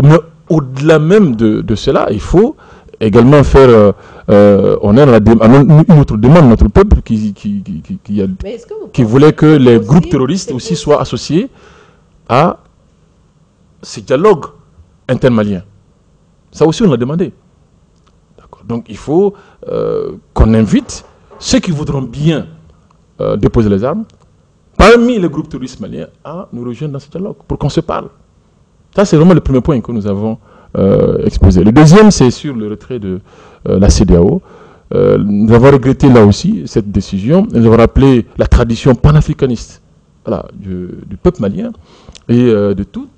Mais au-delà même de cela, il faut également faire honneur à une autre demande de notre peuple qui voulait que les groupes terroristes aussi soient associés à ces dialogues intermaliens. Ça aussi, on l'a demandé. Donc, il faut qu'on invite ceux qui voudront bien déposer les armes parmi les groupes terroristes maliens à nous rejoindre dans ce dialogue pour qu'on se parle. Ça, c'est vraiment le premier point que nous avons exposé. Le deuxième, c'est sur le retrait de la CEDEAO. Nous avons regretté là aussi cette décision. Nous avons rappelé la tradition panafricaniste, voilà, du peuple malien et de toutes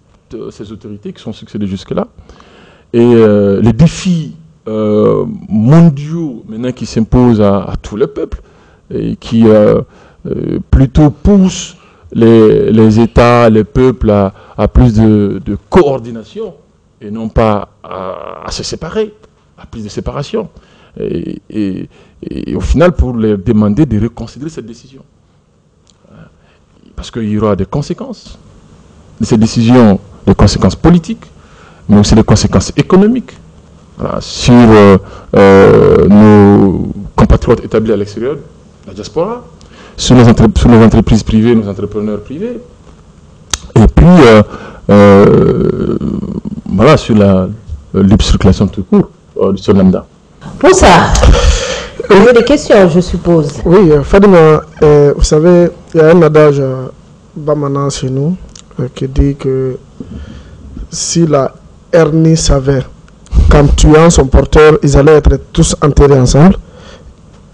ces autorités qui sont succédées jusque-là. Et les défis mondiaux maintenant qui s'imposent à tous les peuples et qui plutôt poussent les États, les peuples à plus de coordination et non pas à se séparer, à plus de séparation. Et au final, pour leur demander de reconsidérer cette décision. Parce qu'il y aura des conséquences de cette décision, des conséquences politiques, mais aussi des conséquences économiques, voilà, sur nos compatriotes établis à l'extérieur, la diaspora, sur nos entreprises privées, nos entrepreneurs privés, et puis voilà, sur la libre circulation tout court, sur lambda. Pour ça, Il y a des questions, je suppose. Oui, Fadima, vous savez, il y a un adage Bamana chez nous qui dit que si la hernie savait qu'en tuant son porteur, ils allaient être tous enterrés ensemble,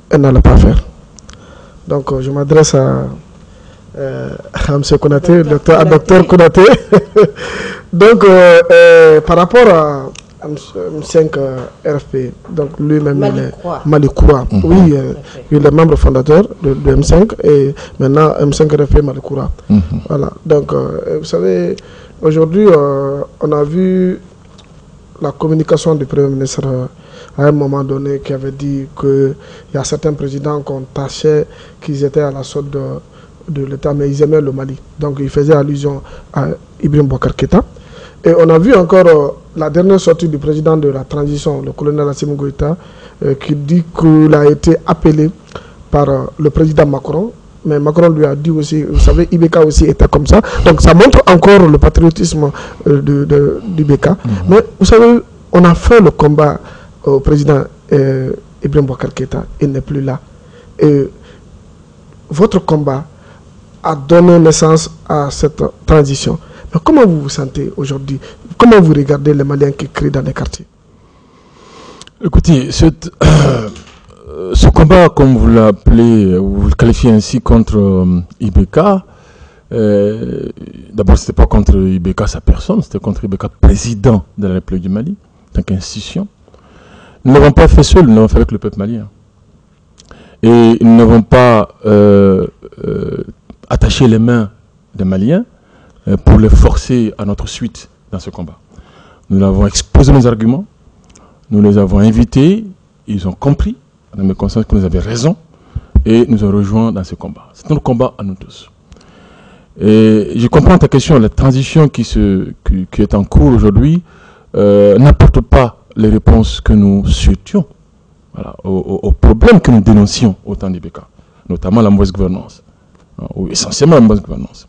elle n'allait pas faire. Donc, je m'adresse à M. Konaté, à Dr Konaté. Donc, par rapport à M5 RFP, donc lui-même, Malikoura, oui, il est membre fondateur de M5 et maintenant M5 RFP Malikoura. Voilà, donc, vous savez, aujourd'hui, on a vu la communication du Premier ministre à un moment donné qui avait dit qu'il y a certains présidents qu'on tâchait qu'ils étaient à la solde de l'État, mais ils aimaient le Mali. Donc il faisait allusion à Ibrahim Boubacar Keïta. Et on a vu encore la dernière sortie du président de la transition, le colonel Assimi Goïta, qui dit qu'il a été appelé par le président Macron. Mais Macron lui a dit aussi, vous savez, Ibeka aussi était comme ça. Donc ça montre encore le patriotisme d'Ibeka. Mais vous savez, on a fait le combat au président Ibrahim Boubacar Keïta. Il n'est plus là. Et votre combat a donné naissance à cette transition. Mais comment vous vous sentez aujourd'hui? Comment vous regardez les Maliens qui crient dans les quartiers? Écoutez, ce combat, comme vous l'appelez, vous le qualifiez ainsi contre Ibeka, d'abord, ce n'était pas contre Ibeka sa personne, c'était contre Ibeka, président de la République du Mali, en tant qu'institution. Nous n'avons pas fait seul, nous l'avons fait avec le peuple malien. Et nous n'avons pas attaché les mains des Maliens pour les forcer à notre suite dans ce combat. Nous avons exposé nos arguments, nous les avons invités, ils ont compris, on a mis conscience que nous avions raison, et nous ont rejoints dans ce combat. C'est notre combat à nous tous. Et je comprends ta question, la transition qui est en cours aujourd'hui n'apporte pas les réponses que nous souhaitions, voilà, aux problèmes que nous dénoncions au temps d'Ibeka, notamment la mauvaise gouvernance, ou essentiellement la mauvaise gouvernance.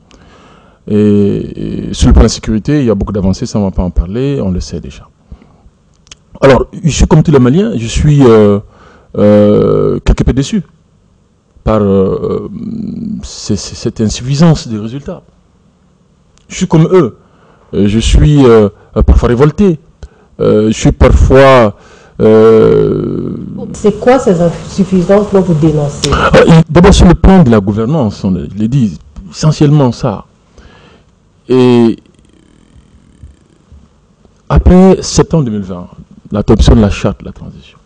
Et sur le plan de la sécurité, il y a beaucoup d'avancées, ça on ne va pas en parler, on le sait déjà. Alors, je suis comme tous les Maliens, je suis quelque peu déçu par cette insuffisance des résultats. Je suis comme eux, je suis parfois révolté, je suis parfois... C'est quoi ces insuffisances que vous dénoncez? D'abord sur le plan de la gouvernance, on l'a dit, essentiellement ça. Et après septembre 2020, l'adoption de la charte de la transition,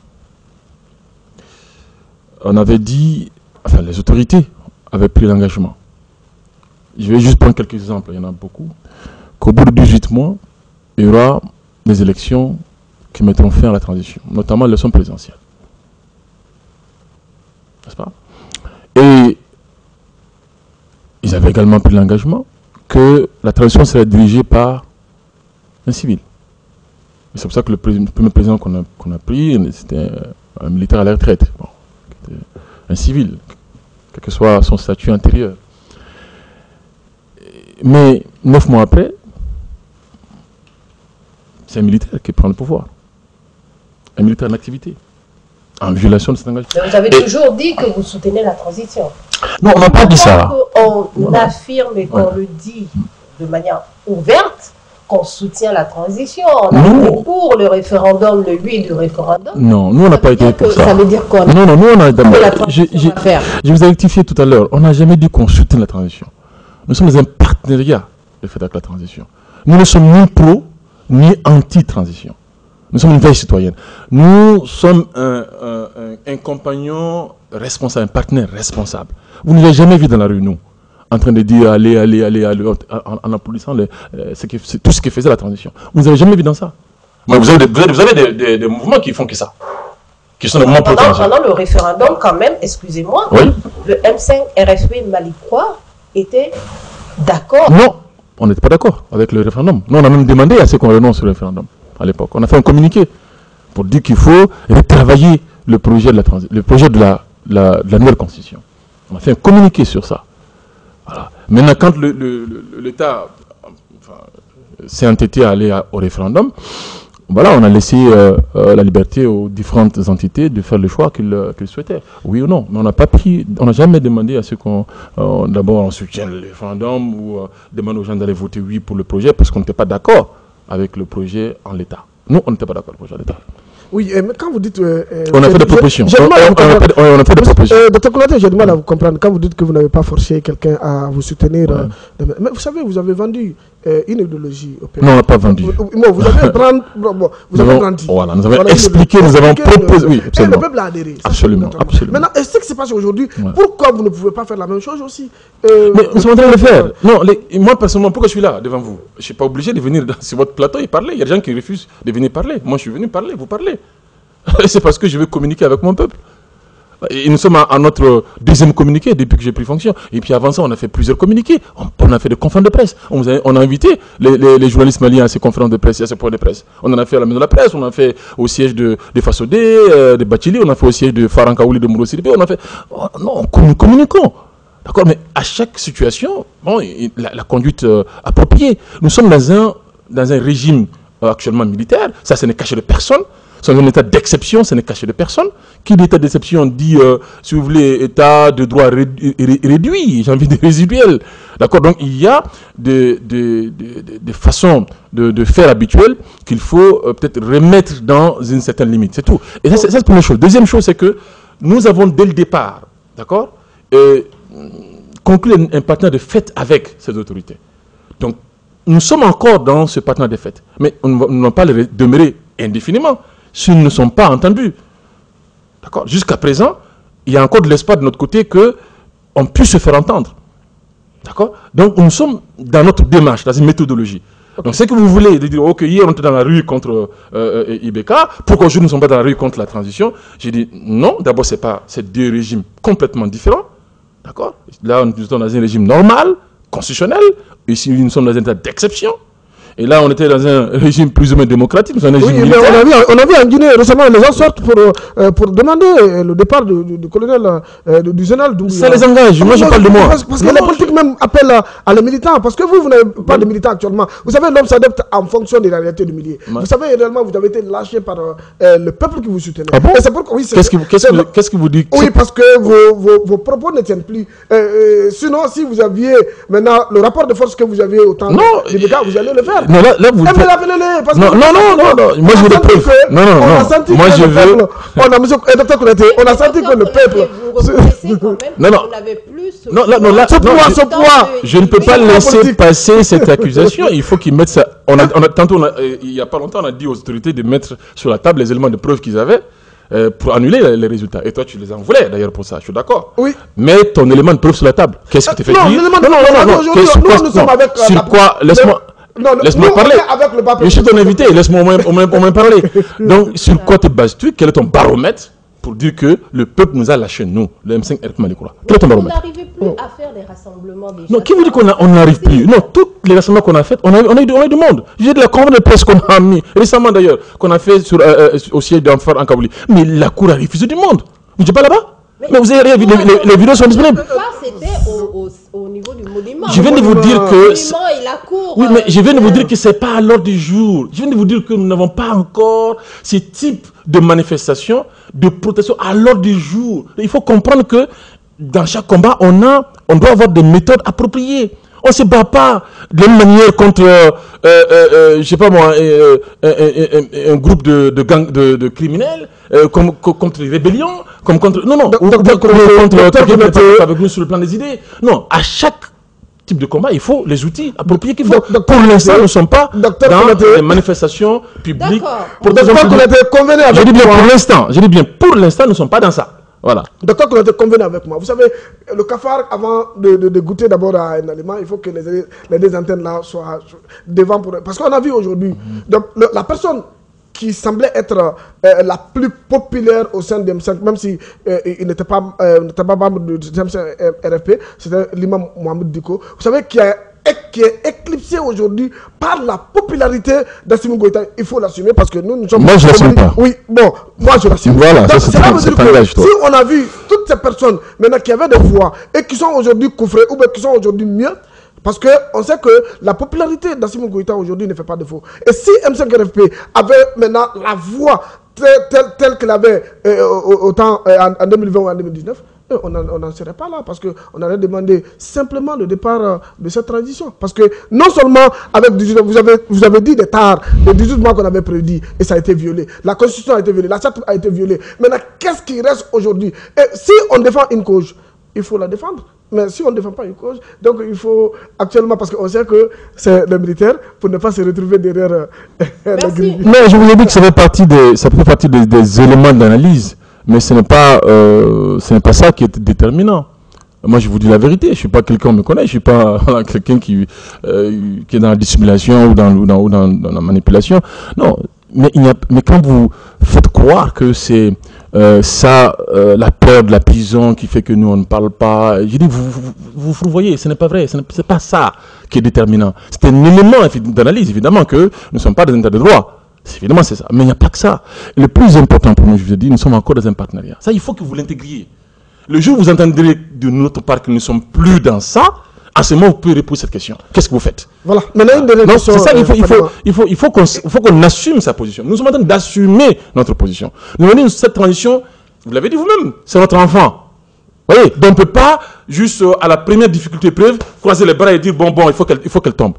on avait dit, enfin les autorités avaient pris l'engagement. Je vais juste prendre quelques exemples, il y en a beaucoup, qu'au bout de 18 mois, il y aura des élections qui mettront fin à la transition, notamment l'élection présidentielle. N'est-ce pas? Et ils avaient également pris l'engagement que la transition serait dirigée par un civil. C'est pour ça que le premier président qu'on a pris, c'était un militaire à la retraite, bon, un civil, quel que soit son statut intérieur. Mais 9 mois après, c'est un militaire qui prend le pouvoir. Un militaire en activité, en violation de cet engagement. Vous avez toujours dit que vous soutenez la transition. Non, on n'a pas dit ça. On affirme et qu'on le dit de manière ouverte qu'on soutient la transition. On a été pour le référendum, le oui du référendum. Non, nous on n'a pas été pour ça. Ça veut dire quoi? Non, nous on a d'abord. Je vous ai rectifié tout à l'heure. On n'a jamais dit qu'on soutient la transition. Nous sommes dans un partenariat de fait avec la transition. Nous ne sommes ni pro ni anti-transition. Nous sommes une veille citoyenne. Nous sommes un compagnon responsable, un partenaire responsable. Vous ne l'avez jamais vu dans la rue, nous, en train de dire allez, en applaudissant tout ce qui faisait la transition. Vous ne nous avez jamais vu dans ça. Mais vous avez des mouvements qui font que ça. Qui sont des mouvements pro-transition. Pendant le référendum, quand même, excusez-moi, oui. Le M5 RFP Malikoura était d'accord. Non, on n'était pas d'accord avec le référendum. Nous, on a même demandé à ce qu'on renonce au référendum. À l'époque, on a fait un communiqué pour dire qu'il faut retravailler le projet de la nouvelle constitution. On a fait un communiqué sur ça. Voilà. Maintenant, quand l'État s'est entêté à aller au référendum, voilà, on a laissé la liberté aux différentes entités de faire le choix qu'ils souhaitaient, oui ou non. Mais on n'a jamais demandé à ce qu'on, d'abord, on soutienne le référendum ou demande aux gens d'aller voter oui pour le projet parce qu'on n'était pas d'accord avec le projet en l'état. Nous, on n'était pas d'accord avec le projet en l'état. Oui, mais quand vous dites... on a fait des propositions. On a fait des propositions. Dr Konaté, j'ai du mal à vous comprendre. Quand vous dites que vous n'avez pas forcé quelqu'un à vous soutenir... mais vous savez, vous avez vendu une idéologie au pays. Non, on n'a pas vendu. Vous avez grandi. Voilà, nous avons expliqué, nous avons proposé... Oui, absolument. Et le peuple a adhéré. Absolument, absolument. Maintenant, est-ce que ce qui se passe aujourd'hui, pourquoi vous ne pouvez pas faire la même chose aussi? Mais nous sommes en train de le faire. Non, moi, personnellement, pourquoi je suis là, devant vous? Je ne suis pas obligé de venir sur votre plateau et parler. Il y a des gens qui refusent de venir parler. Moi, je suis venu parler, vous parlez. C'est parce que je veux communiquer avec mon peuple. Et nous sommes à notre deuxième communiqué depuis que j'ai pris fonction. Et puis avant ça, on a fait plusieurs communiqués. On a fait des conférences de presse. On a invité les journalistes maliens à ces conférences de presse et à ces points de presse. On en a fait à la maison de la presse, on a fait au siège de Fassodé, de Bachili, on a fait au siège de Farankaouli de Mourosiribe. On a fait... non, nous communiquons. D'accord, mais à chaque situation, la conduite appropriée. Nous sommes dans un régime actuellement militaire. Ça, ce n'est caché de personne. C'est un état d'exception, ce n'est caché de personne. Qui dit état d'exception dit, si vous voulez, état de droit réduit, j'ai envie de résiduel. D'accord. Donc il y a des façons de faire habituelles qu'il faut peut-être remettre dans une certaine limite. C'est tout. Et ça, c'est la première chose. Deuxième chose, c'est que nous avons dès le départ, d'accord, conclu un partenariat de fait avec ces autorités. Donc nous sommes encore dans ce partenariat de fait. Mais nous ne va pas les demeurer indéfiniment s'ils ne sont pas entendus. D'accord. Jusqu'à présent, il y a encore de l'espoir de notre côté qu'on puisse se faire entendre. D'accord. Donc, nous sommes dans notre démarche, dans une méthodologie. Okay. Donc, ce que vous voulez, de dire, ok, hier on était dans la rue contre IBK, pourquoi aujourd'hui nous ne sommes pas dans la rue contre la transition? J'ai dit, non, d'abord, c'est deux régimes complètement différents. D'accord. Là, nous sommes dans un régime normal, constitutionnel. Ici, nous sommes dans un état d'exception. Et là, on était dans un régime plus ou moins démocratique. Oui, mais on a vu en Guinée récemment, les gens sortent pour demander le départ du colonel, du général Doumbouya. Ça les engage. Moi, je parle de moi. Parce que les politiques même appellent à les militants. Parce que vous n'avez pas de militants actuellement. Vous savez, l'homme s'adapte en fonction de la réalité du milieu. Vous savez, réellement, vous avez été lâché par le peuple qui vous soutenait. Ah bon? Oui, qu'est-ce que vous dites? Oui, parce que vos propos ne tiennent plus. Sinon, si vous aviez maintenant le rapport de force que vous aviez au temps de Ibeka, vous allez le faire. Non, là vous... Non, moi je veux des preuves. Non. Moi je veux... On a senti que le peuple... Je ne peux pas laisser passer cette accusation. Il faut qu'ils mettent ça... il n'y a pas longtemps, on a dit aux autorités de mettre sur la table les éléments de preuve qu'ils avaient pour annuler les résultats. Et toi, tu les en voulais d'ailleurs pour ça, je suis d'accord. Oui. Mets ton élément de preuve sur la table. Qu'est-ce que tu fais dire? Sur quoi? Laisse-moi parler. Je suis ton invité, laisse-moi au moins parler. Donc, sur quoi te bases-tu? Quel est ton baromètre pour dire que le peuple nous a lâché, nous, le M5 RP Malicoura? Quel est ton baromètre? Vous n'arrivez plus à faire des rassemblements déjà. Non, qui vous dit qu'on n'arrive plus? Non, tous les rassemblements qu'on a fait, on a eu du monde. J'ai de la conférence de presse qu'on a mis, récemment d'ailleurs, qu'on a fait au siège d'Anfar en Kabylie. Mais la cour a refusé du monde. Vous n'êtes pas là-bas? Mais vous avez rien vu, les vidéos sont disponibles. C'était au niveau du monument. Je viens de vous dire que... Et la cour, oui, mais je viens de vous dire que ce n'est pas à l'ordre du jour. Je viens de vous dire que nous n'avons pas encore ce type de manifestation, de protestation à l'ordre du jour. Il faut comprendre que dans chaque combat, on doit avoir des méthodes appropriées. On ne se bat pas de la même manière contre, je sais pas moi, un groupe de criminels, contre les rébellions, comme contre... Non, contre avec nous sur le plan des idées. Non, à chaque type de combat, il faut les outils appropriés qu'il faut. Pour l'instant, nous ne sommes pas dans les manifestations publiques. Je dis bien pour l'instant, nous ne sommes pas dans ça. Voilà. Docteur Konaté, convenez avec moi. Vous savez, le cafard, avant de goûter d'abord à un aliment, il faut que les deux antennes là soient devant. Parce qu'on a vu aujourd'hui, la personne qui semblait être la plus populaire au sein de M5, même si il n'était pas membre de M5 RFP, c'était l'imam Mohamed Diko. Vous savez, qui est éclipsé aujourd'hui par la popularité d'Assimi Goïta. Il faut l'assumer parce que nous sommes... Moi, je ne l'assume pas. Oui, bon, moi, je l'assume. Voilà, ça, c'est si on a vu toutes ces personnes maintenant qui avaient des voix et qui sont aujourd'hui coffrées ou bien qui sont aujourd'hui mieux, Parce qu'on sait que la popularité d'Assimi Goïta aujourd'hui ne fait pas défaut. Et si M5RFP avait maintenant la voix telle qu'elle avait en 2020 ou en 2019, on n'en serait pas là, parce qu'on aurait demandé simplement le départ de cette transition. Parce que non seulement avec 18 mois, vous avez dit des tares, les 18 mois qu'on avait prédit, et ça a été violé. La Constitution a été violée, la charte a été violée. Maintenant, qu'est-ce qui reste aujourd'hui? Et si on défend une cause, il faut la défendre. Mais si on ne défend pas une cause, donc il faut actuellement, parce qu'on sait que c'est les militaires, pour ne pas se retrouver derrière la grille. Mais je vous ai dit que ça fait partie des éléments d'analyse. Mais ce n'est pas ça qui est déterminant. Moi, je vous dis la vérité. Je ne suis pas quelqu'un qui me connaît. Je ne suis pas quelqu'un qui est dans la dissimulation ou dans la manipulation. Non. Mais quand vous faites croire que c'est la peur de la prison qui fait que nous, on ne parle pas, je dis, vous voyez, ce n'est pas vrai. Ce n'est pas ça qui est déterminant. C'est un élément d'analyse, évidemment, que nous ne sommes pas des États de droit. Évidemment, c'est ça. Mais il n'y a pas que ça. Le plus important pour nous, je vous ai dit, nous sommes encore dans un partenariat. Ça, il faut que vous l'intégriez. Le jour où vous entendrez de notre part que nous ne sommes plus dans ça, à ce moment, vous pouvez répondre à cette question. Qu'est-ce que vous faites? Voilà. Maintenant, une dernière question. C'est ça, il faut qu'on assume sa position. Nous sommes en train d'assumer notre position. Nous venons de cette transition, vous l'avez dit vous-même, c'est notre enfant. Vous voyez? Donc, on ne peut pas, juste à la première difficulté preuve, croiser les bras et dire, bon, il faut qu'elle tombe.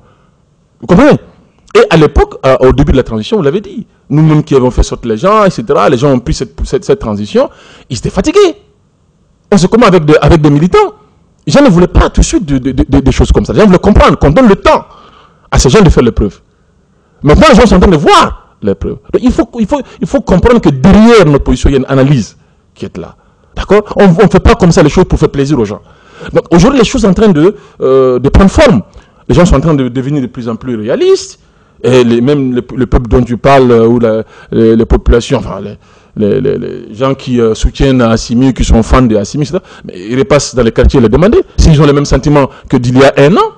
Vous comprenez? Et à l'époque, au début de la transition, vous l'avez dit, nous-mêmes qui avons fait sortir les gens, etc., les gens ont pris cette transition, ils étaient fatigués. On se combat avec des militants. Les gens ne voulaient pas tout de suite des choses comme ça. Les gens voulaient comprendre, qu'on donne le temps à ces gens de faire les preuves. Maintenant, les gens sont en train de voir les preuves. Donc, il faut comprendre que derrière notre position, il y a une analyse qui est là. D'accord? On ne fait pas comme ça les choses pour faire plaisir aux gens. Donc, aujourd'hui, les choses sont en train de prendre forme. Les gens sont en train de devenir de plus en plus réalistes. Et même le peuple dont tu parles, ou les populations, enfin les gens qui soutiennent Assimi, qui sont fans d'Assimi, etc., mais ils repassent dans les quartiers les demander s'ils ont les mêmes sentiments que d'il y a un an.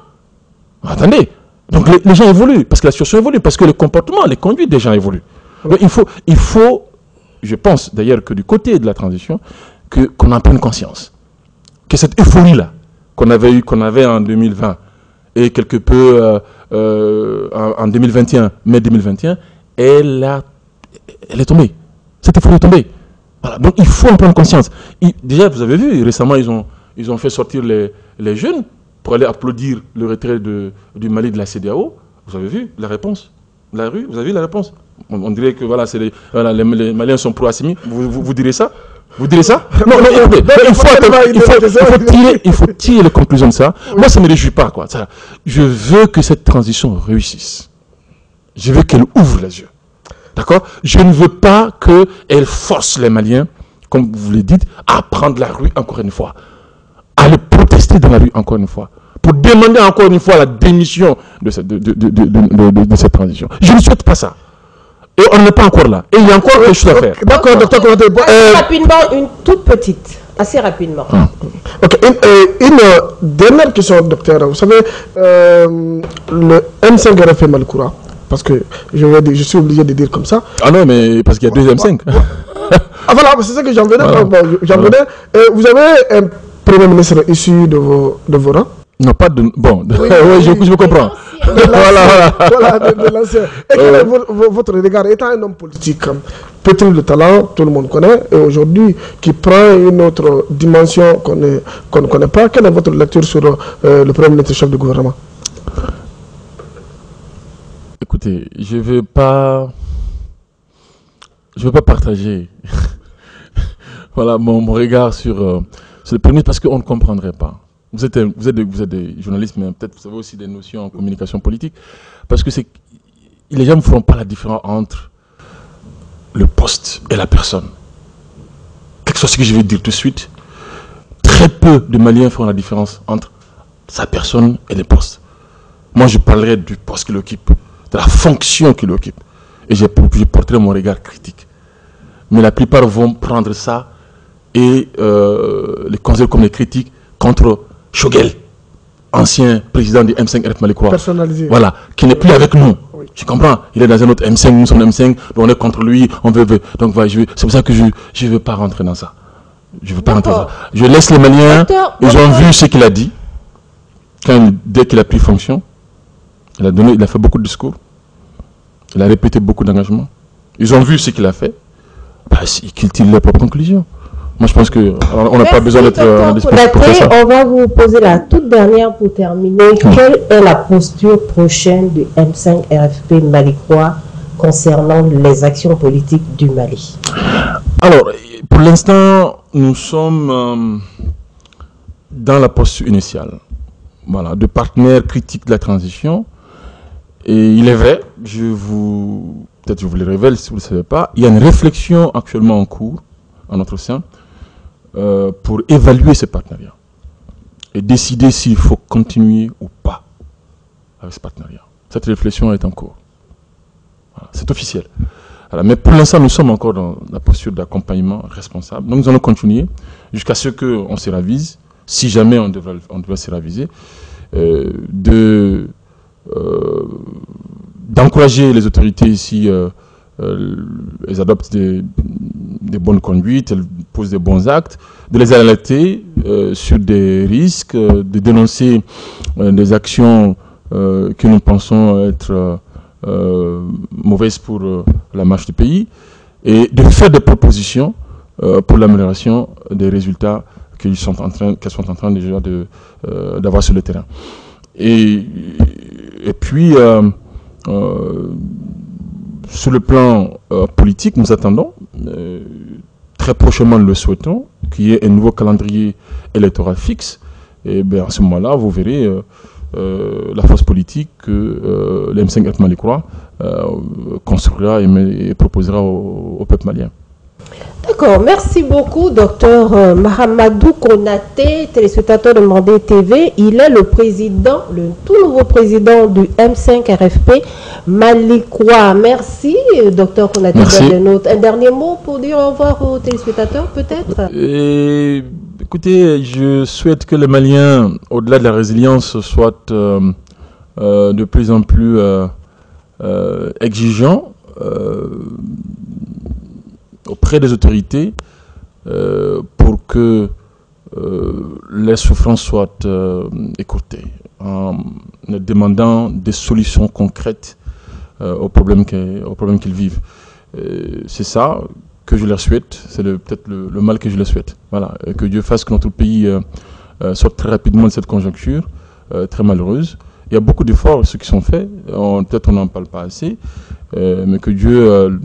Attendez, donc les gens évoluent, parce que la situation évolue, parce que le comportement, les conduites des gens évoluent. Donc il faut, je pense d'ailleurs que du côté de la transition, qu'on en prenne conscience. Que cette euphorie-là, qu'on avait en 2020, et quelque peu en 2021, mai 2021, elle est tombée. Cette euphorie est tombée. Voilà. Donc il faut en prendre conscience. Déjà, vous avez vu, récemment, ils ont fait sortir les jeunes pour aller applaudir le retrait du Mali de la CEDEAO. Vous avez vu la réponse? La rue, vous avez vu la réponse? On dirait que voilà, les Maliens sont pro-Assimi. Vous direz ça? Vous direz ça? Non, écoutez, il faut tirer les conclusions de ça. Moi, ça ne me réjouit pas, quoi. Je veux que cette transition réussisse. Je veux qu'elle ouvre les yeux. D'accord? Je ne veux pas qu'elle force les Maliens, comme vous le dites, à prendre la rue encore une fois. À aller protester dans la rue encore une fois. Pour demander encore une fois la démission de cette transition. Je ne souhaite pas ça. Et on n'est pas encore là. Et il y a encore quelque chose à faire. D'accord, docteur Konaté. Rapidement, une toute petite. Assez rapidement. Ok, une dernière question, docteur. Vous savez, le M5RFP Malkoura, parce que je suis obligé de dire comme ça. Ah non, mais parce qu'il y a deux M5. Ah voilà, c'est ça que j'en venais. Voilà. Vous avez un premier ministre issu de vos rangs? Non, pas de... Bon, oui, je me comprends. Voilà, de l'ancien. Et quel est votre regard, étant un homme politique, pétri de talent, tout le monde connaît, et aujourd'hui, qui prend une autre dimension qu'on ne connaît pas, quelle est votre lecture sur le premier ministre chef du gouvernement? Écoutez, je ne veux pas partager voilà, mon regard sur le premier ministre, parce qu'on ne comprendrait pas. Vous êtes des journalistes, mais peut-être vous avez aussi des notions en communication politique, parce que les gens ne feront pas la différence entre le poste et la personne. Quelque chose que je vais dire tout de suite, très peu de Maliens feront la différence entre sa personne et le poste. Moi, je parlerai du poste qu'il occupe, de la fonction qu'il occupe, et je porterai mon regard critique. Mais la plupart vont prendre ça et les considérer comme des critiques contre Choguel, ancien président du M5RFP Malikoura. Personnalisé. Voilà, qui n'est plus avec nous. Oui. Tu comprends? Il est dans un autre M5, nous sommes M5, donc on est contre lui, on veut. Donc voilà, c'est pour ça que je ne veux pas rentrer dans ça. Je ne veux pas rentrer dans ça. Je laisse les Maliens, ils ont vu ce qu'il a dit. dès qu'il a pris fonction, il a fait beaucoup de discours, il a répété beaucoup d'engagements. Ils ont vu ce qu'il a fait, qu'ils tirent leurs propres conclusions. Moi, je pense qu'on n'a pas besoin d'être en disposition pour ça. On va vous poser la toute dernière pour terminer. Quelle est la posture prochaine du M5 RFP Malicroix concernant les actions politiques du Mali? Alors, pour l'instant, nous sommes dans la posture initiale, voilà, de partenaires critiques de la transition. Et il est vrai, peut-être je vous le révèle si vous ne le savez pas, il y a une réflexion actuellement en cours, en notre sein, pour évaluer ces partenariats et décider s'il faut continuer ou pas avec ce partenariat. Cette réflexion est en cours. Voilà, c'est officiel. Alors, mais pour l'instant, nous sommes encore dans la posture d'accompagnement responsable. Donc, nous allons continuer jusqu'à ce qu'on se ravise, si jamais on devrait se raviser, d'encourager les autorités ici. Elles adoptent des bonnes conduites, elles posent des bons actes, de les alerter sur des risques, de dénoncer des actions que nous pensons être mauvaises pour la marche du pays, et de faire des propositions pour l'amélioration des résultats qu'elles sont en train déjà d'avoir sur le terrain. Et puis, sur le plan politique, nous attendons, très prochainement nous le souhaitons, qu'il y ait un nouveau calendrier électoral fixe. Et bien, à ce moment-là, vous verrez la force politique que l'M5 RFP Malicroix construira et proposera au peuple malien. D'accord, merci beaucoup, docteur Mahamadou Konaté, téléspectateur de Mandé TV. Il est le président, le tout nouveau président du M5 RFP Malicroix. Merci, docteur Konaté. Un dernier mot pour dire au revoir aux téléspectateurs, peut-être? Écoutez, je souhaite que les Maliens, au-delà de la résilience, soient de plus en plus exigeants auprès des autorités pour que les souffrances soient écourtées, en demandant des solutions concrètes aux problèmes qu'ils vivent. C'est ça que je leur souhaite, c'est peut-être le mal que je leur souhaite. Voilà, que Dieu fasse que notre pays sorte très rapidement de cette conjoncture très malheureuse. Il y a beaucoup d'efforts qui sont faits, peut-être on n'en parle pas assez, mais que Dieu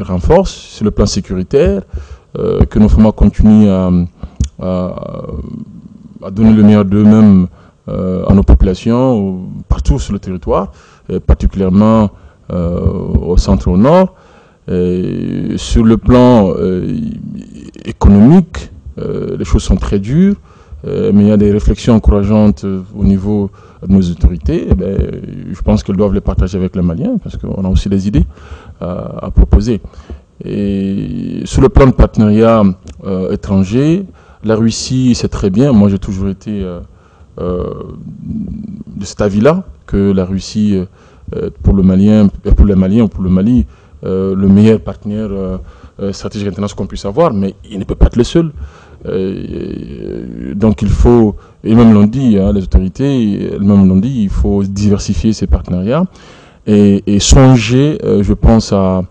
renforce sur le plan sécuritaire, que nos femmes continuent à donner le meilleur d'eux-mêmes à nos populations, partout sur le territoire, particulièrement au centre et au nord. Et sur le plan économique, les choses sont très dures, mais il y a des réflexions encourageantes au niveau de nos autorités. Je pense qu'elles doivent les partager avec les Maliens, parce qu'on a aussi des idées à proposer. Et sur le plan de partenariat étranger, la Russie, c'est très bien. Moi, j'ai toujours été de cet avis-là, que la Russie, pour les Maliens ou pour le Mali, le meilleur partenaire stratégique international qu'on puisse avoir, mais il ne peut pas être le seul. Donc il faut, et même l'ont dit, les autorités, elles-mêmes l'ont dit, il faut diversifier ces partenariats et songer, je pense, à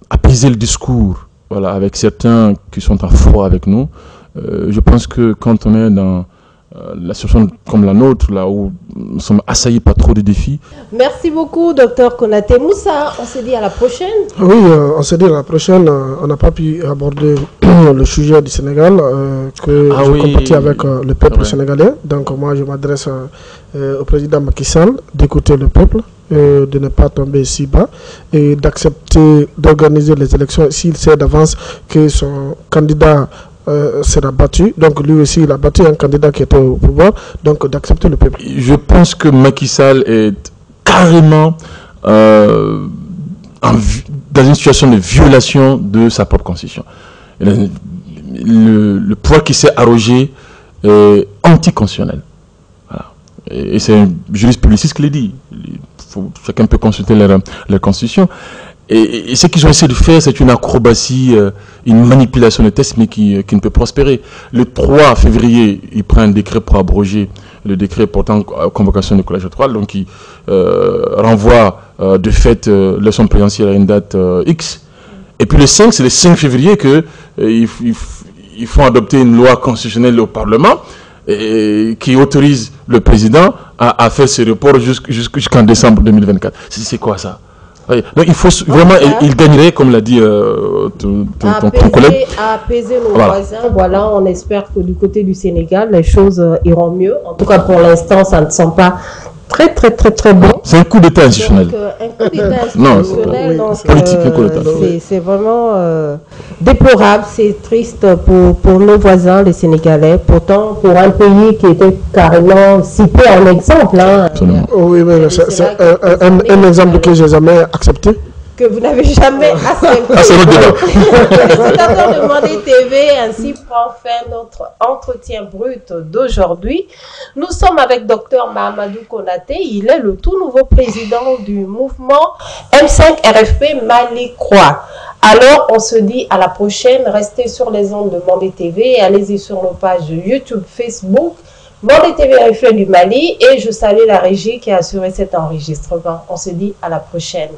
apaiser le discours, voilà, avec certains qui sont en froid avec nous. Je pense que quand on est dans la situation comme la nôtre, là où nous sommes assaillis par trop de défis. Merci beaucoup, docteur Konaté. Moussa, on se dit à la prochaine. Oui, on se dit à la prochaine. On n'a pas pu aborder le sujet du Sénégal que je compatis avec le peuple sénégalais. Donc moi, je m'adresse au président Macky Sall d'écouter le peuple, de ne pas tomber si bas et d'accepter d'organiser les élections s'il sait d'avance que son candidat sera battu. Donc lui aussi, il a battu un candidat qui était au pouvoir. Donc d'accepter le peuple. Je pense que Macky Sall est carrément dans une situation de violation de sa propre constitution. Le poids qui s'est arrogé est anticonstitutionnel. Voilà. Et c'est un juriste publiciste qui le dit. Chacun peut consulter leur constitution. Et ce qu'ils ont essayé de faire, c'est une acrobatie, une manipulation de texte, mais qui ne peut prospérer. Le 3 février, il prend un décret pour abroger le décret portant convocation du collège électoral, donc il renvoie de fait l'élection présidentielle à une date X. Et puis le 5, c'est le 5 février qu'ils font adopter une loi constitutionnelle au Parlement qui autorise le président à faire ce report jusqu'en décembre 2024. C'est quoi ça? Oui. Donc il faut vraiment, il gagnerait, comme l'a dit ton collègue. À apaiser nos voisins. Voilà, on espère que du côté du Sénégal, les choses iront mieux. En tout cas, pour l'instant, ça ne sent pas très bon. C'est un coup d'État institutionnel. Un coup d'État institutionnel. Non, politique, un coup d'État. C'est vraiment déplorable, c'est triste pour nos voisins, les Sénégalais. Pourtant, pour un pays qui était carrément cité en exemple. Hein, oui, mais c'est un exemple que je n'ai jamais accepté. Que vous n'avez jamais accepté. Le téléspectateur de Mandé TV ainsi prend fin notre entretien brut d'aujourd'hui. Nous sommes avec Dr Mahamadou Konaté. Il est le tout nouveau président du mouvement M5 RFP Mali Croix. Alors, on se dit à la prochaine. Restez sur les ondes de Mandé TV et allez-y sur nos pages YouTube, Facebook, Mandé TV RFP du Mali. Et je salue la régie qui a assuré cet enregistrement. On se dit à la prochaine.